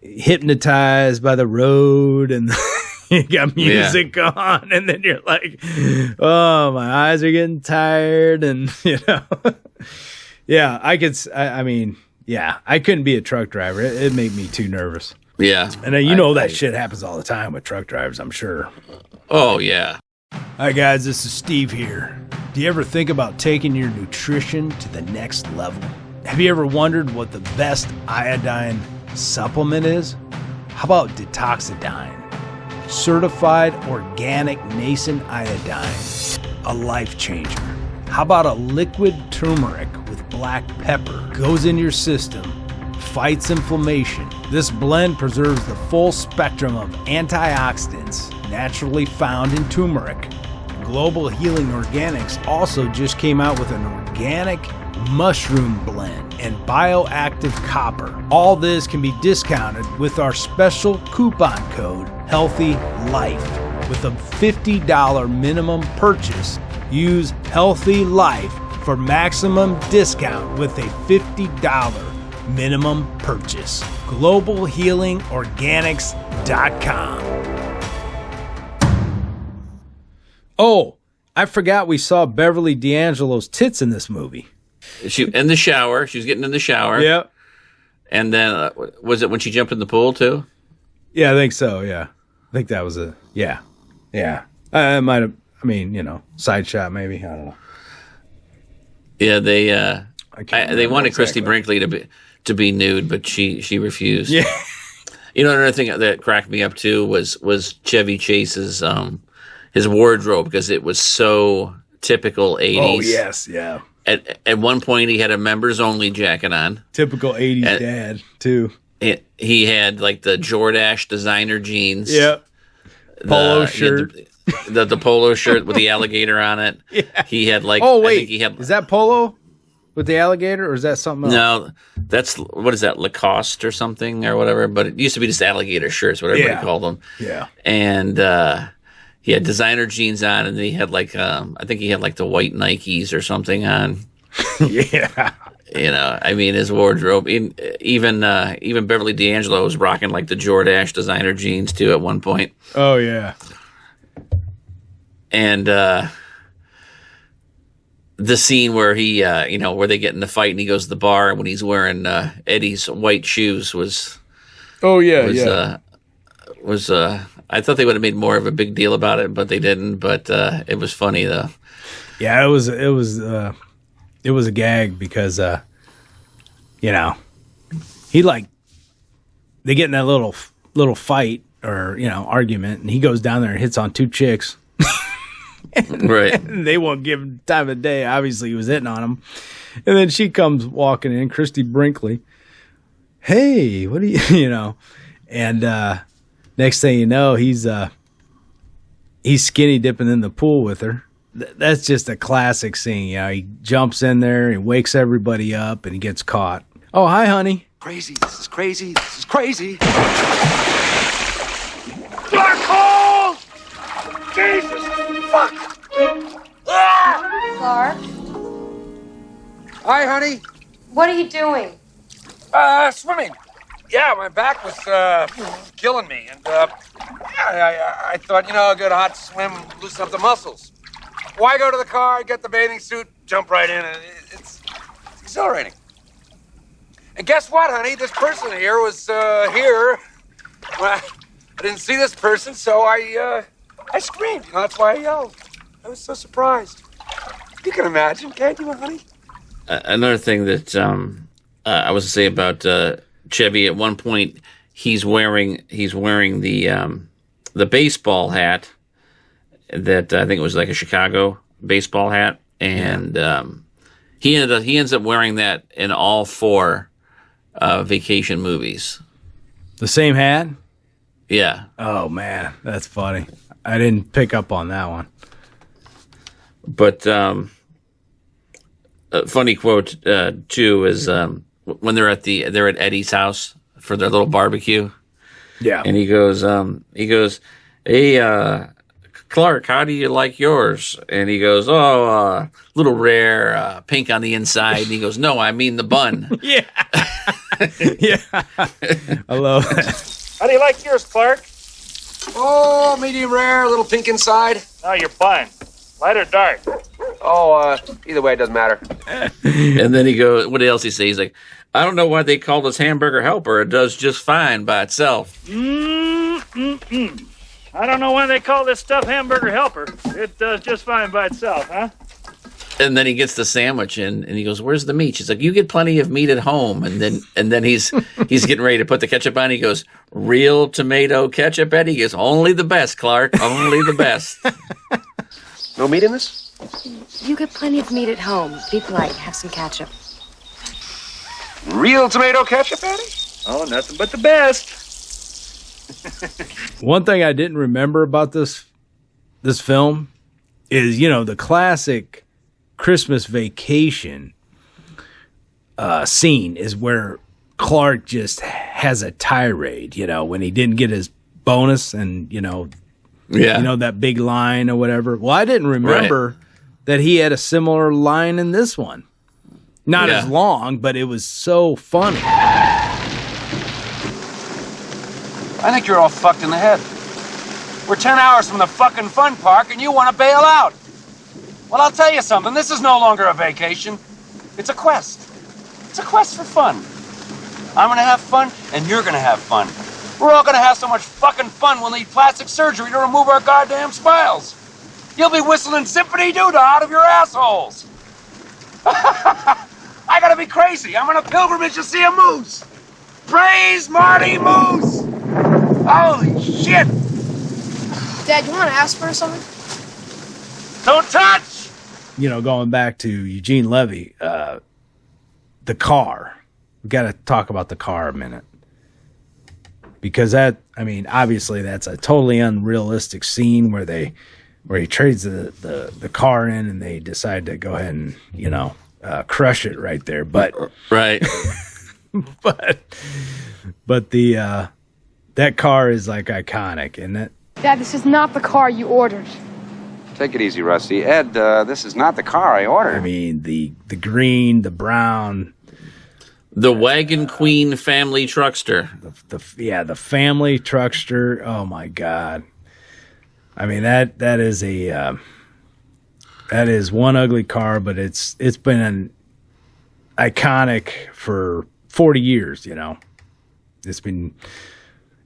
hypnotized by the road, and you got music on, and then you're like, oh, my eyes are getting tired, and yeah, I couldn't be a truck driver. It made me too nervous. Yeah, and that shit happens all the time with truck drivers, I'm sure. Oh yeah. Hi guys, this is Steve here. Do you ever think about taking your nutrition to the next level? Have you ever wondered what the best iodine supplement is? How about Detoxidine? Certified organic nascent iodine. A life changer. How about a liquid turmeric with black pepper? Goes in your system, fights inflammation. This blend preserves the full spectrum of antioxidants naturally found in turmeric. Global Healing Organics also just came out with an organic mushroom blend and bioactive copper. All this can be discounted with our special coupon code HEALTHYLIFE. With a $50 minimum purchase, use Healthy Life for maximum discount with a $50 minimum purchase. GlobalHealingOrganics.com. Oh, I forgot we saw Beverly D'Angelo's tits in this movie. She in the shower. She was getting in the shower. Yeah. And then was it when she jumped in the pool too? Yeah, I think so. Yeah, I think that was yeah. I might have. I mean, side shot maybe. I don't know. Yeah, they wanted Christy Brinkley to be nude, but she refused. Yeah. Another thing that cracked me up too was Chevy Chase's his wardrobe, because it was so typical 80s. Oh yes, yeah. At one point, he had a members only jacket on. Typical 80s dad too. He had like the Jordache designer jeans. Yep. Polo shirt. The polo shirt with the alligator on it. Yeah. He had like. Oh wait, is that polo with the alligator, or is that something else? No, that's what is that, Lacoste or something or whatever? But it used to be just alligator shirts, what everybody called them. Yeah. And he had designer jeans on, and then he had like I think he had like the white Nikes or something on. Yeah. I mean, his wardrobe. Even Beverly D'Angelo was rocking like the Jordache designer jeans too at one point. Oh yeah. And the scene where he, where they get in the fight and he goes to the bar, and when he's wearing Eddie's white shoes was. Oh yeah. I thought they would have made more of a big deal about it, but they didn't. But it was funny though. Yeah, it was a gag because he they get in that little fight or argument, and he goes down there and hits on two chicks. Right. And they won't give him time of day. Obviously, he was hitting on them. And then she comes walking in, Christy Brinkley. Hey, what do you, And next thing you know, he's skinny dipping in the pool with her. That's just a classic scene. He jumps in there, he wakes everybody up, and he gets caught. Oh, hi, honey. Crazy. This is crazy. This is crazy. Black hole! Jesus! Fuck! Clark, Hi, honey. what are you doing? Swimming. Yeah, my back was killing me, and I thought, a good hot swim, loosen up the muscles. Why go to the car, get the bathing suit, jump right in, and it's exhilarating. And guess what, honey? This person here was here. Well, I didn't see this person, so I screamed. That's why I yelled. I was so surprised. You can imagine, can't you, honey? Another thing that I was to say about Chevy, at one point he's wearing the baseball hat that I think it was like a Chicago baseball hat, and he ends up wearing that in all 4 vacation movies. The same hat? Yeah. Oh man, that's funny. I didn't pick up on that one. But a funny quote too is when they're at Eddie's house for their little barbecue. Yeah. And he goes, hey, Clark, how do you like yours? And he goes, little rare, pink on the inside. And he goes, no, I mean the bun. Yeah. Yeah. I love that. How do you like yours, Clark? Oh, medium rare, a little pink inside. Oh, your bun. Light or dark? Oh, either way, it doesn't matter. And then he goes, what else he say? He's like, I don't know why they call this hamburger helper. It does just fine by itself. I don't know why they call this stuff hamburger helper. It does just fine by itself, huh? And then he gets the sandwich and he goes, where's the meat? She's like, you get plenty of meat at home. And then he's getting ready to put the ketchup on. He goes, real tomato ketchup, Eddie? He goes, only the best, Clark. Only the best. No meat in this? You get plenty of meat at home. Be polite. Have some ketchup. Real tomato ketchup, Eddie? Oh, nothing but the best. One thing I didn't remember about this film is, the classic Christmas Vacation scene is where Clark just has a tirade, when he didn't get his bonus and, that big line or whatever. Well, I didn't remember that he had a similar line in this one. Not as long, but it was so funny. I think you're all fucked in the head. We're 10 hours from the fucking fun park and you want to bail out. Well, I'll tell you something. This is no longer a vacation. It's a quest. It's a quest for fun. I'm going to have fun and you're going to have fun. We're all going to have so much fucking fun we'll need plastic surgery to remove our goddamn smiles. You'll be whistling Zippity-Doo-Dah out of your assholes. I gotta be crazy. I'm on a pilgrimage to see a moose. Praise Marty Moose. Holy shit. Dad, you want to ask for something? Don't touch. Going back to Eugene Levy, the car. We got to talk about the car a minute. Because obviously that's a totally unrealistic scene where he trades the car in and they decide to go ahead and, crush it right there. But right. but the that car is like iconic, isn't it? Dad, this is not the car you ordered. Take it easy, Rusty. Ed, this is not the car I ordered. The green, the brown, the Wagon Queen family truckster. The family truckster. Oh my God. That is one ugly car, but it's been an iconic for 40 years,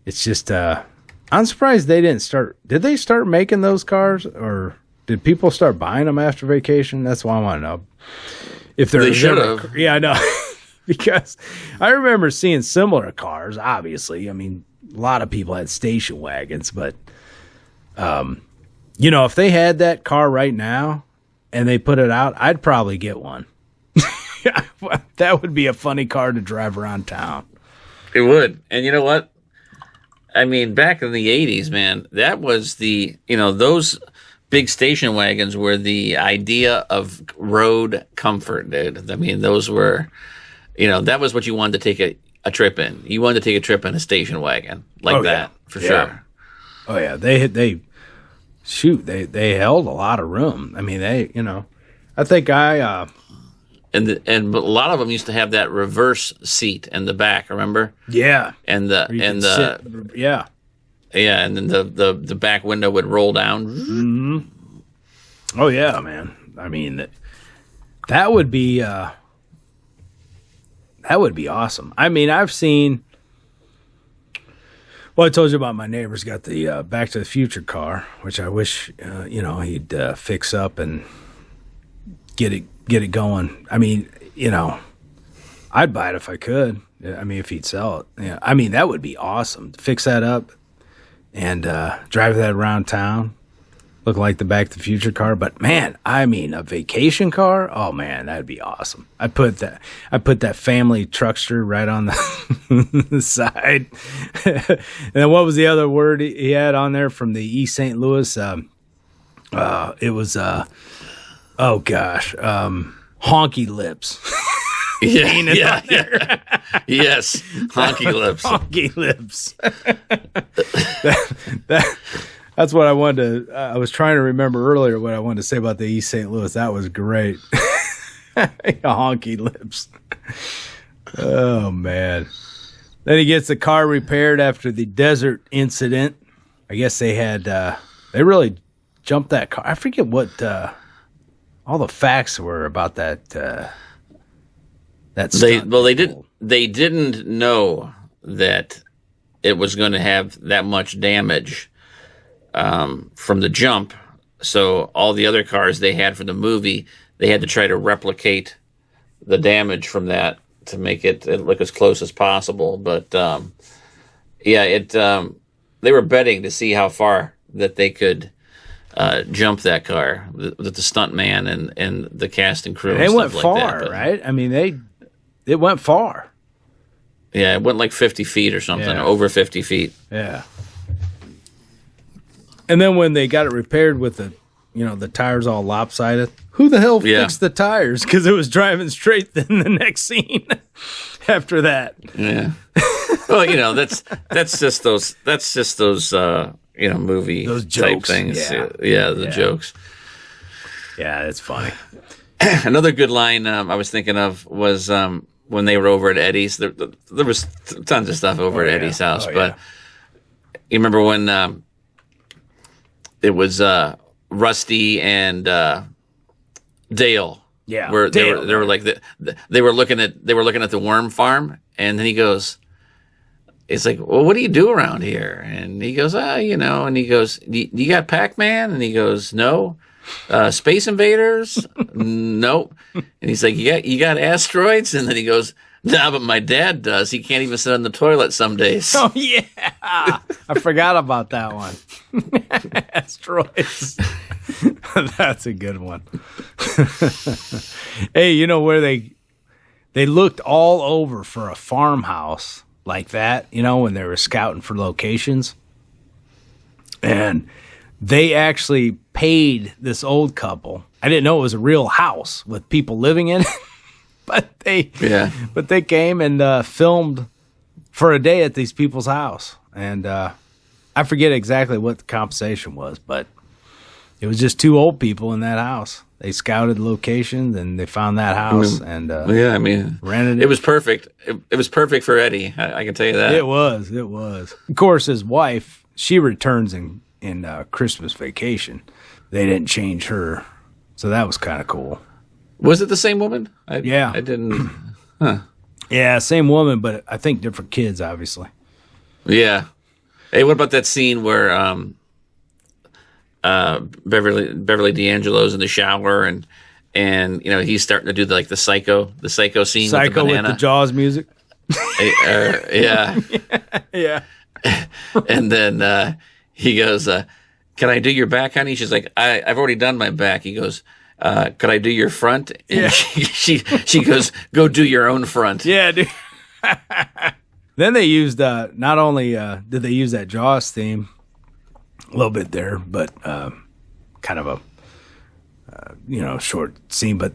It's just I'm surprised they did they start making those cars, or did people start buying them after Vacation? That's what I want to know. If they should have. Yeah, I know. Because I remember seeing similar cars, obviously. A lot of people had station wagons, but if they had that car right now and they put it out, I'd probably get one. That would be a funny car to drive around town. It would. And you know what? Back in the 80s, man, that was those big station wagons were the idea of road comfort, dude. Those were, that was what you wanted to take a trip in. You wanted to take a trip in a station wagon like that, for sure. Oh, yeah. They held a lot of room. I think and a lot of them used to have that reverse seat in the back, remember? Yeah. And then the back window would roll down. Mm-hmm. Oh yeah, man. That would be awesome. I've seen. Well, I told you about my neighbor's got the Back to the Future car, which I wish he'd fix up and get it going. I'd buy it if I could. If he'd sell it. Yeah. That would be awesome. Fix that up and drive that around town. Look like the Back to the Future car. But man, a vacation car? Oh man, that'd be awesome. I put that family truckster right on the side. And then what was the other word he had on there from the East St. Louis? It was honky lips. Yeah. Yes, honky lips. Honky lips. That's what I wanted to. I was trying to remember earlier what I wanted to say about the East St. Louis. That was great. Honky lips. Oh man. Then he gets the car repaired after the desert incident. I guess they had. They really jumped that car. I forget what all the facts were about that. They didn't know that it was going to have that much damage from the jump. So all the other cars they had for the movie, they had to try to replicate the damage from that to make it look as close as possible. But they were betting to see how far that they could jump that car with the stunt man and the cast and crew. They went far, right? I mean, it went far. Yeah, it went like 50 feet or something, over 50 feet. Yeah. And then when they got it repaired with the tires all lopsided, who the hell fixed the tires? Because it was driving straight then the next scene after that. Yeah. Well, that's just those movie those type jokes. things. Yeah, the jokes. Yeah, it's funny. Another good line I was thinking of was when they were over at Eddie's. There was tons of stuff over at Eddie's house, but you remember when it was Rusty and Dale? Yeah, where Dale, they were like they were looking at the worm farm, and then he goes. It's like, well, what do you do around here? And he goes, and he goes, you got Pac-Man? And he goes, no. Space Invaders? Nope. And he's like, you got asteroids? And then he goes, nah, but my dad does. He can't even sit on the toilet some days. Oh, yeah. I forgot about that one. Asteroids. That's a good one. Hey, where they looked all over for a farmhouse like that, when they were scouting for locations. And they actually paid this old couple. I didn't know it was a real house with people living in it. But they came and filmed for a day at these people's house. And I forget exactly what the compensation was, but it was just two old people in that house. They scouted locations and they found that house rented it. It was perfect. It was perfect for Eddie. I can tell you that. It was. Of course, his wife, she returns in Christmas Vacation. They didn't change her, so that was kind of cool. Was it the same woman? I didn't. Huh. Yeah, same woman, but I think different kids, obviously. Yeah. Hey, what about that scene where Beverly D'Angelo's in the shower and he's starting to do the psycho scene with the banana. With the Jaws music. Yeah. Yeah. And then he goes, "Can I do your back, honey?" She's like, "I've already done my back." He goes, "Could I do your front?" And she goes, "Go do your own front." Yeah, dude. Then they used not only did they use that Jaws theme a little bit there, but kind of a short scene, but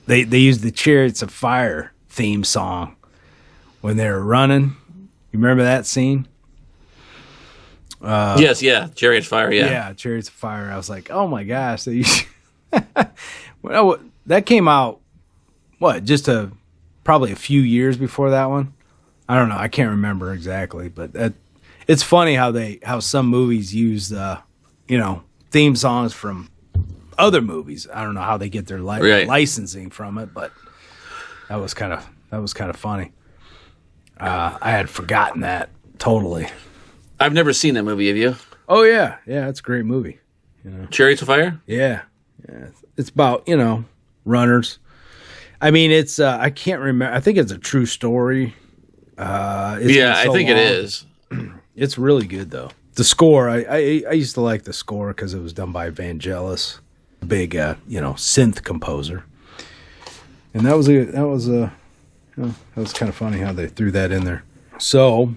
they used the Chariots of Fire theme song when they were running. You remember that scene? Yes, yeah, Chariots of Fire, yeah. Yeah, Chariots of Fire. I was like, oh my gosh. Well, that came out, probably a few years before that one? I don't know. I can't remember exactly, but it's funny how some movies use, theme songs from other movies. I don't know how they get their licensing from it, but that was kind of funny. I had forgotten that totally. I've never seen that movie. Have you? Oh yeah, it's a great movie. Chariots of Fire. Yeah. It's about runners. I mean, it's I can't remember. I think it's a true story. I think it is. It's really good though. The score, I used to like the score because it was done by Vangelis, a big synth composer, and that was kind of funny how they threw that in there. So,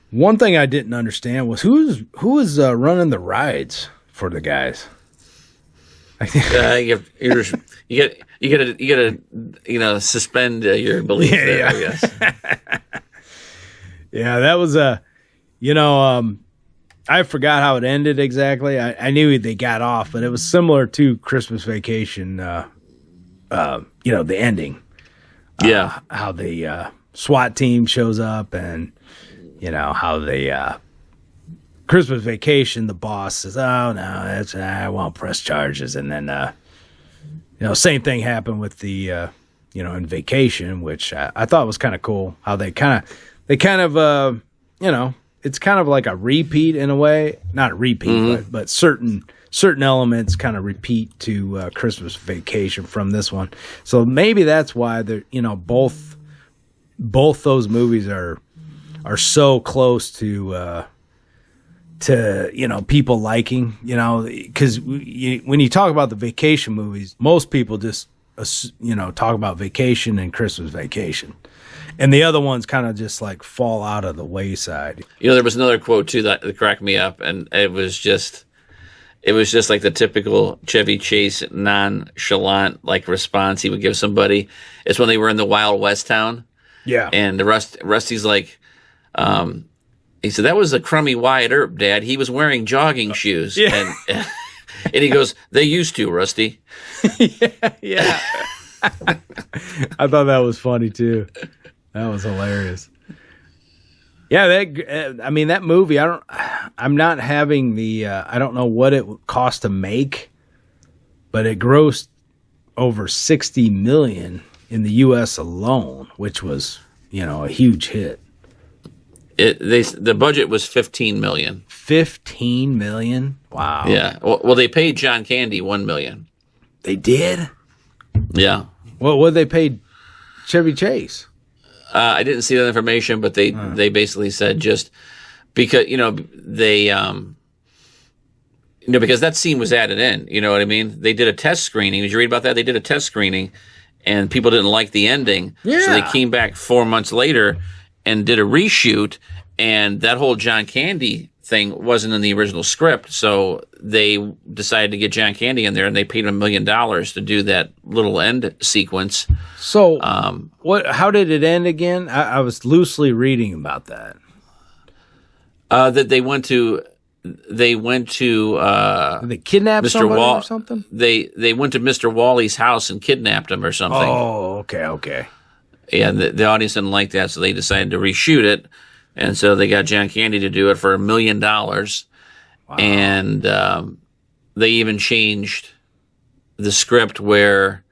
one thing I didn't understand was who was running the rides for the guys. You gotta suspend your belief there. I guess. Yeah, that was I forgot how it ended exactly. I knew they got off, but it was similar to Christmas Vacation. The ending. Yeah, how the SWAT team shows up, and how the Christmas Vacation, the boss says, "Oh no, I won't press charges," and then same thing happened with the in Vacation, which I thought was kind of cool. How they kind of it's kind of like a repeat in a way, not a repeat, but certain elements kind of repeat to Christmas Vacation from this one. So maybe that's why they're both those movies are so close to people liking, because when you talk about the vacation movies, most people just talk about Vacation and Christmas Vacation. And the other ones kind of just like fall out of the wayside. There was another quote too that cracked me up, and it was just like the typical Chevy Chase nonchalant like response he would give somebody. It's when they were in the Wild West town. Yeah. And Rusty's like, he said, "That was a crummy Wyatt Earp, Dad. He was wearing jogging shoes." Yeah. And he goes, "They used to, Rusty." Yeah. I thought that was funny too. That was hilarious. Yeah, that movie, I'm not having the, I don't know what it cost to make, but it grossed over $60 million in the U.S. alone, which was, a huge hit. The budget was $15 million. $15 million? Wow. Yeah. Well, they paid John Candy $1 million. They did? Yeah. Well, what they paid Chevy Chase? I didn't see that information, but they basically said just because because that scene was added in. You know what I mean? They did a test screening. Did you read about that? They did a test screening, and people didn't like the ending. Yeah. So they came back 4 months later and did a reshoot, and that whole John Candy thing wasn't in the original script. So they decided to get John Candy in there, and they paid him $1 million to do that little end sequence. So, how did it end again? I was loosely reading about that. That they went to they kidnapped Mr. somebody or something? They went to Mr. Wally's house and kidnapped him or something. Oh, okay. Yeah, the audience didn't like that, so they decided to reshoot it, and so they got John Candy to do it for $1 million. Wow. And they even changed the script where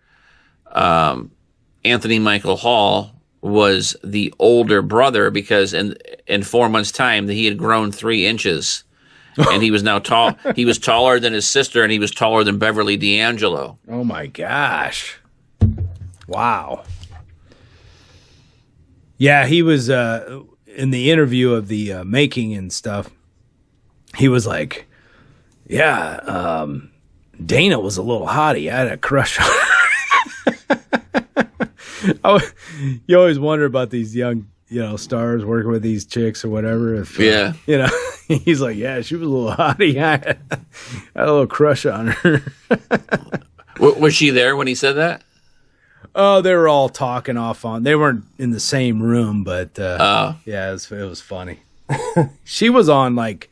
Anthony Michael Hall was the older brother because in 4 months' time he had grown 3 inches, and he was now tall. He was taller than his sister, and he was taller than Beverly D'Angelo. Oh my gosh! Wow. Yeah, he was in the interview of the making and stuff. He was like, "Yeah, Dana was a little hottie. I had a crush on her." You always wonder about these young, stars working with these chicks or whatever. If, he's like, "Yeah, she was a little hottie. I had a little crush on her." Was she there when he said that? Oh, they were all talking off on. They weren't in the same room, but yeah, it was funny. She was on like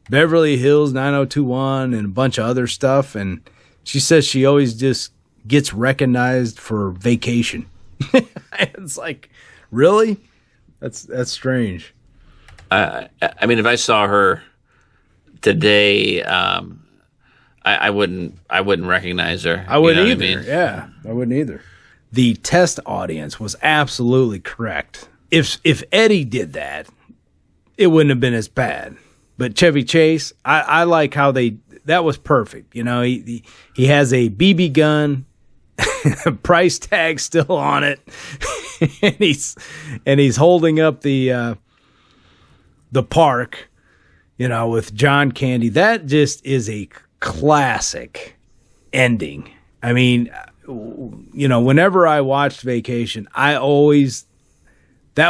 Beverly Hills 90210 and a bunch of other stuff, and she says she always just gets recognized for Vacation. It's like, really? That's strange. I mean, if I saw her today, I wouldn't recognize her. I wouldn't either. I mean? Yeah, I wouldn't either. The test audience was absolutely correct. If Eddie did that, it wouldn't have been as bad. But Chevy Chase, I like how that was perfect. He has a BB gun, price tag still on it, and he's holding up the park, with John Candy. That just is a classic ending. I mean, whenever I watched Vacation, that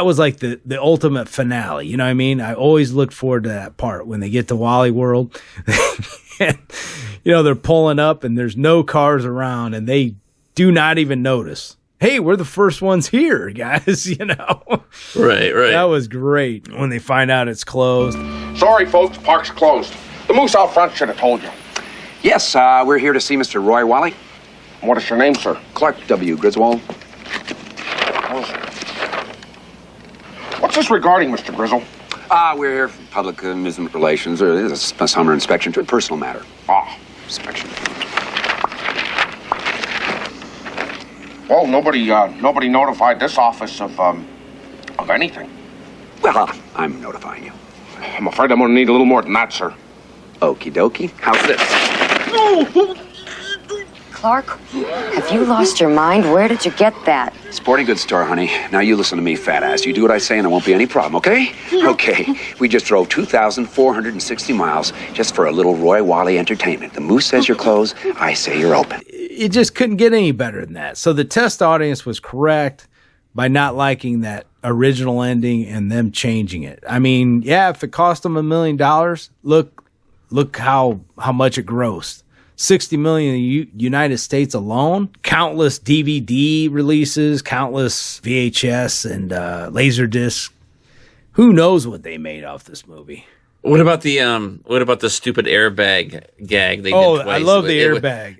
was like the ultimate finale. You know what I mean? I always looked forward to that part when they get to Walley World. And, they're pulling up and there's no cars around and they do not even notice. Hey, we're the first ones here, guys, Right. That was great when they find out it's closed. Sorry, folks, park's closed. The moose out front should have told you. Yes, we're here to see Mr. Roy Walley. What is your name, sir? Clark W. Griswold. What's this regarding, Mr. Griswold? We're here for public amusement relations, or a summer inspection to a personal matter. Inspection. Well, nobody notified this office of anything. Well, I'm notifying you. I'm afraid I'm going to need a little more than that, sir. Okie dokie. How's this? Clark, have you lost your mind? Where did you get that? Sporting goods store, honey. Now you listen to me, fat ass. You do what I say and there won't be any problem, okay? Okay. We just drove 2,460 miles just for a little Roy Walley entertainment. The moose says you're closed. I say you're open. It just couldn't get any better than that. So the test audience was correct by not liking that original ending and them changing it. I mean, yeah, if it cost them $1 million, look how much it grossed. 60 million in the United States alone, countless DVD releases, countless VHS and Laserdisc. Who knows what they made off this movie? What about the stupid airbag gag they did twice? I love the airbag.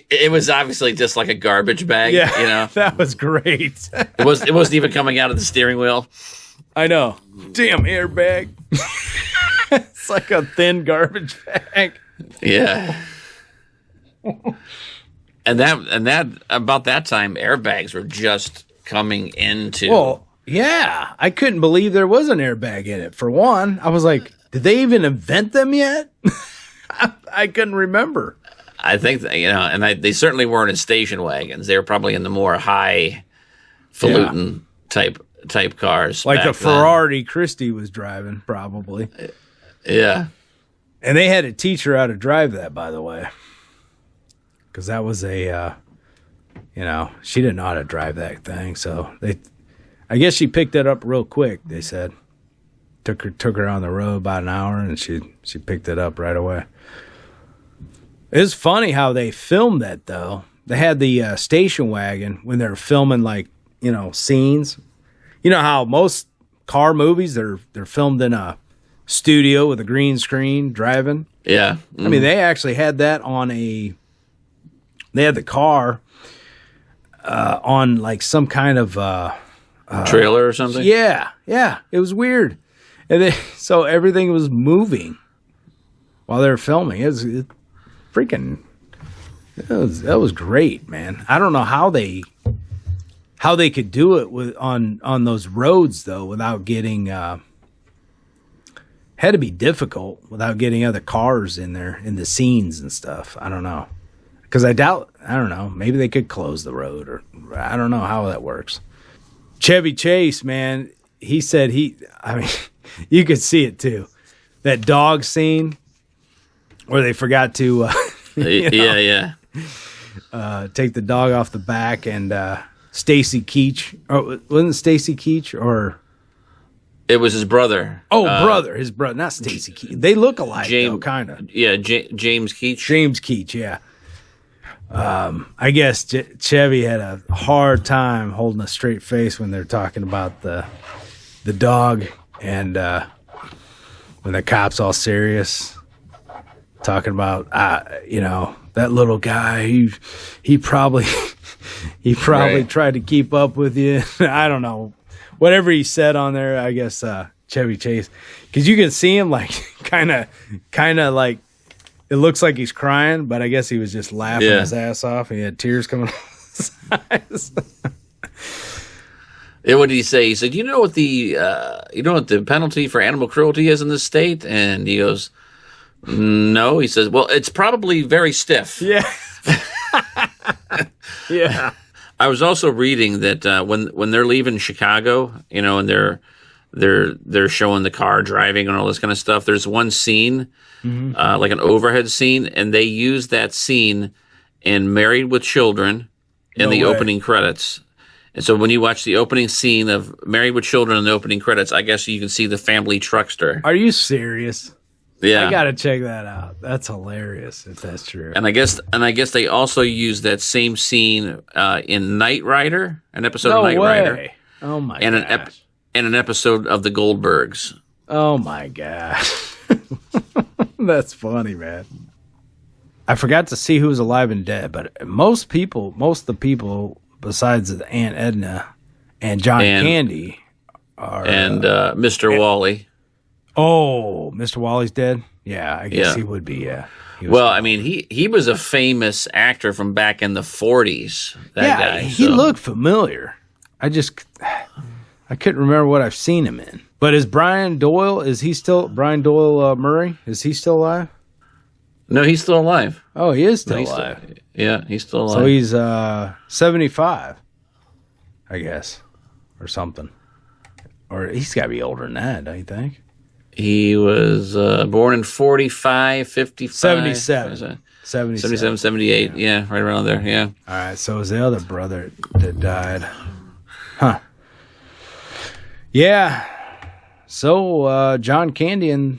It was obviously just like a garbage bag. Yeah, that was great. It wasn't even coming out of the steering wheel. I know. Damn airbag. It's like a thin garbage bag. Yeah. and that about that time, airbags were just coming into. Well, yeah, I couldn't believe there was an airbag in it. For one, I was like, did they even invent them yet? I couldn't remember. I think that, and they certainly weren't in station wagons. They were probably in the more highfalutin type cars, like the Ferrari Christie was driving, probably. Yeah. And they had to teach her how to drive that, by the way. Because that was she didn't know how to drive that thing. So I guess she picked it up real quick, they said. Took her on the road about an hour, and she picked it up right away. It's funny how they filmed that, though. They had the station wagon when they're filming, scenes. You know how most car movies, they're filmed in a studio with a green screen driving. Yeah. I mean, they actually had that they had the car on like some kind of trailer or something. Yeah. It was weird. And so everything was moving while they were filming. That was great, man. I don't know how they could do it on those roads though without getting had to be difficult without getting other cars in there in the scenes and stuff. I don't know. Because I don't know, maybe they could close the road or I don't know how that works. Chevy Chase, man, he said you could see it too. That dog scene where they forgot to take the dog off the back and Stacy Keach, or wasn't Stacy Keach or... It was his brother. His brother, not Stacy Keach. They look alike, though, kind of. Yeah, James Keach. James Keach, yeah. I guess Chevy had a hard time holding a straight face when they're talking about the dog and when the cop's all serious, talking about that little guy. He probably tried to keep up with you. I don't know. Whatever he said on there, I guess Chevy Chase, because you can see him like kind of like it looks like he's crying, but I guess he was just laughing his ass off. He had tears coming off his eyes. And what did he say? He said, "You know what the penalty for animal cruelty is in this state?" And he goes, "No." He says, "Well, it's probably very stiff." Yeah. Yeah. I was also reading that when they're leaving Chicago, and they're showing the car driving and all this kind of stuff. There's one scene, like an overhead scene, and they use that scene in Married with Children in the opening credits. And so when you watch the opening scene of Married with Children in the opening credits, I guess you can see the family truckster. Are you serious? Yeah, I gotta check that out. That's hilarious if that's true. And I guess they also used that same scene in Knight Rider, an episode of Knight Rider. Oh my and gosh. and an episode of the Goldbergs. Oh my gosh. That's funny, man. I forgot to see who's alive and dead, but most of the people besides Aunt Edna and John Candy are Mr. Walley. Oh, Mr. Walley's dead? Yeah, I guess he would be, yeah. Well, I mean, he was a famous actor from back in the 40s. That guy. He looked familiar. I couldn't remember what I've seen him in. But is Brian Doyle Murray? Is he still alive? No, he's still alive. Oh, he is still alive. He's still alive. So he's 75, I guess, or something. Or he's got to be older than that, don't you think? He was born in 45, 55. 77. 77, 78. Yeah, right around there. Yeah. All right. So it was the other brother that died. Huh. Yeah. So John Candy and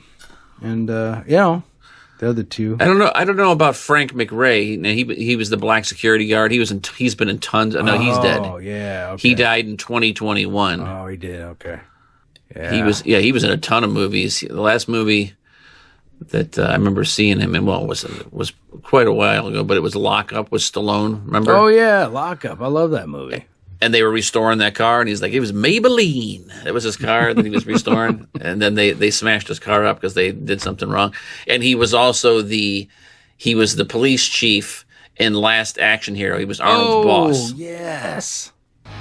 the other two. I don't know about Frank McRae. He was the black security guard. He's been in tons. No, he's dead. Oh yeah. Okay. He died in 2021. Oh, he did. Okay. Yeah. He was in a ton of movies. The last movie that I remember seeing him in, was quite a while ago, but it was Lock Up with Stallone. Remember? Oh yeah, Lock Up. I love that movie. And they were restoring that car, and he's like, it was Maybelline. That was his car that he was restoring. And then they smashed his car up because they did something wrong. And he was also the police chief in Last Action Hero. He was Arnold's boss. Oh, yes.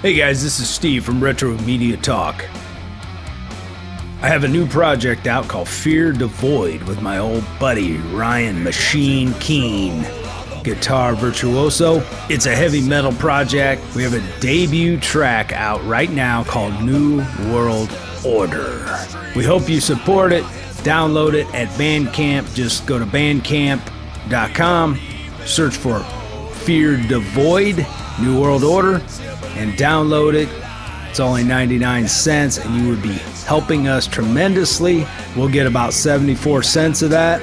Hey guys, this is Steve from Retro Media Talk. I have a new project out called Fear the Void with my old buddy Ryan Machine Keene, guitar virtuoso. It's a heavy metal project. We have a debut track out right now called New World Order. We hope you support it. Download it at Bandcamp. Just go to bandcamp.com, search for Fear the Void, New World Order, and download it. It's only 99 cents, and you would be helping us tremendously. We'll get about 74 cents of that.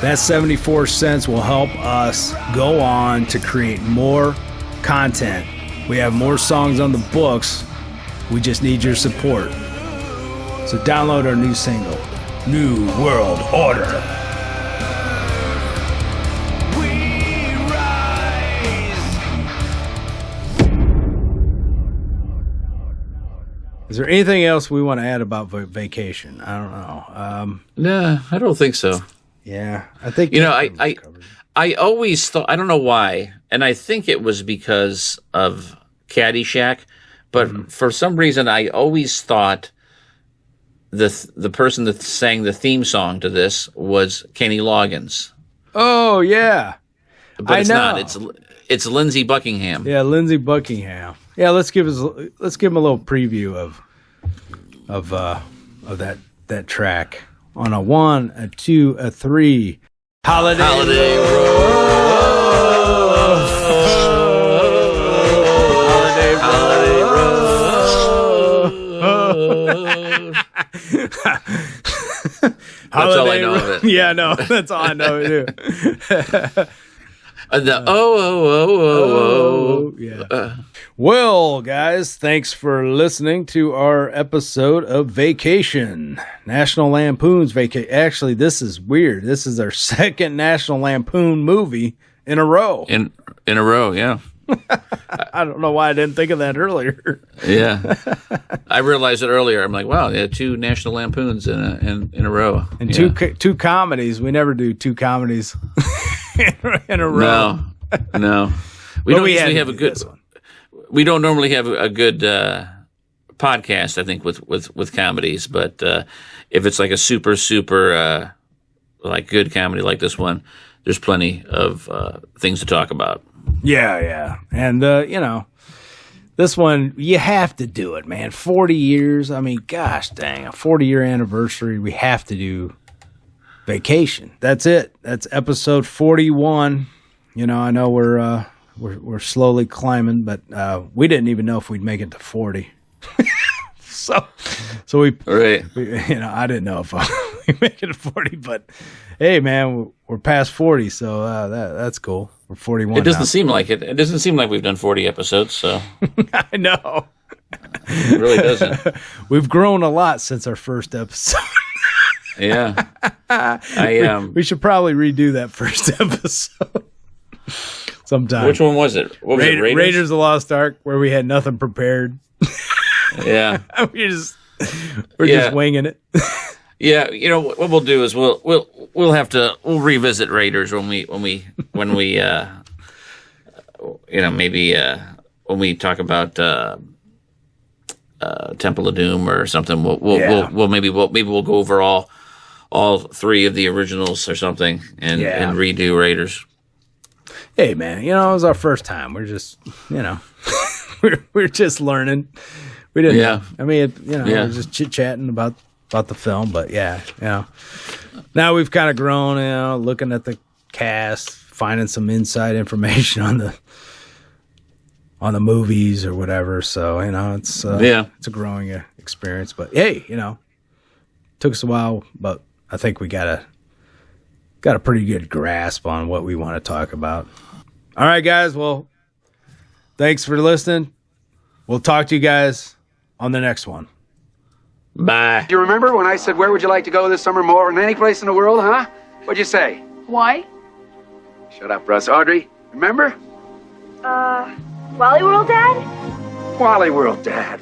That 74 cents will help us go on to create more content. We have more songs on the books. We just need your support. So download our new single, New World Order. Is there anything else we want to add about vacation? I don't know. No, I don't think so. Yeah, I think I always thought, I don't know why, and I think it was because of Caddyshack, but for some reason I always thought the person that sang the theme song to this was Kenny Loggins. Oh yeah, but it's not. It's Lindsey Buckingham. Yeah, Lindsey Buckingham. Yeah, let's give him a little preview of that track on a 1, a 2, a 3. Holiday Road. Holiday Road. That's all I know of it. Yeah, no, that's all I know too. Yeah. Well, guys, thanks for listening to our episode of Vacation. National Lampoon's Vacation. Actually, this is weird. This is our second National Lampoon movie in a row. In a row, yeah. I don't know why I didn't think of that earlier. Yeah. I realized it earlier. I'm like, wow, they had 2 National Lampoons in a row. And two comedies. We never do 2 comedies in a row. No. We don't usually have a good one. We don't normally have a good podcast, I think, with comedies, but if it's like a super like good comedy like this one, there's plenty of things to talk about. Yeah. And this one, you have to do it, man. 40 years. I mean, gosh dang, a 40-year anniversary. We have to do Vacation. That's it. That's episode 41. I know we're slowly climbing, but we didn't even know if we'd make it to 40. so we, right. I didn't know if make it to 40. But hey, man, we're past 40, so that's cool. We're 41. It doesn't now. seem like it. It doesn't seem like we've done 40 episodes, so. I know. It really doesn't. We've grown a lot since our first episode. Yeah. We should probably redo that first episode sometime. Which one was it? What was it, Raiders? Raiders of the Lost Ark, where we had nothing prepared. Yeah. We're just winging it. Yeah, what we'll do is we'll revisit Raiders when we maybe when we talk about Temple of Doom or something. We'll go over all three of the originals or something and redo Raiders. Hey man, it was our first time. We're just we're just learning. We didn't. Yeah. I mean, we're just chit chatting about the film, but now we've kind of grown. Looking at the cast, finding some inside information on the movies or whatever. So it's a growing experience. But hey, took us a while, but I think we got a pretty good grasp on what we want to talk about. All right, guys. Well, thanks for listening. We'll talk to you guys on the next one. Bye. Do you remember when I said, where would you like to go this summer more than any place in the world, huh? What'd you say? Why? Shut up, Russ. Audrey, remember? Walley World, Dad? Walley World, Dad.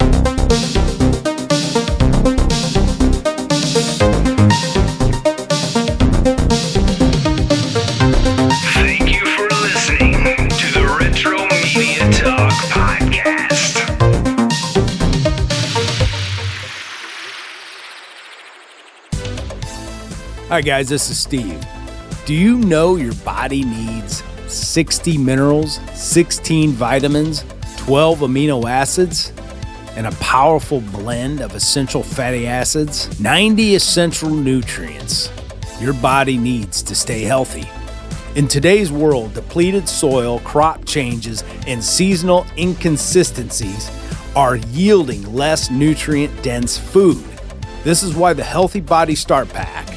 Thank you for listening to the Retro Media Talk Podcast. Hi guys, this is Steve. Do you know your body needs 60 minerals, 16 vitamins, 12 amino acids, and a powerful blend of essential fatty acids? 90 essential nutrients your body needs to stay healthy. In today's world, depleted soil, crop changes, and seasonal inconsistencies are yielding less nutrient-dense food. This is why the Healthy Body Start Pack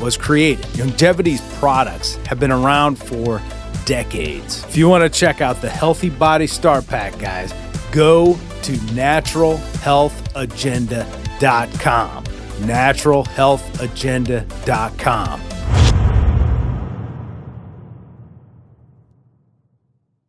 was created. Longevity's products have been around for decades. If you want to check out the Healthy Body Start Pack, guys, go to naturalhealthagenda.com. naturalhealthagenda.com.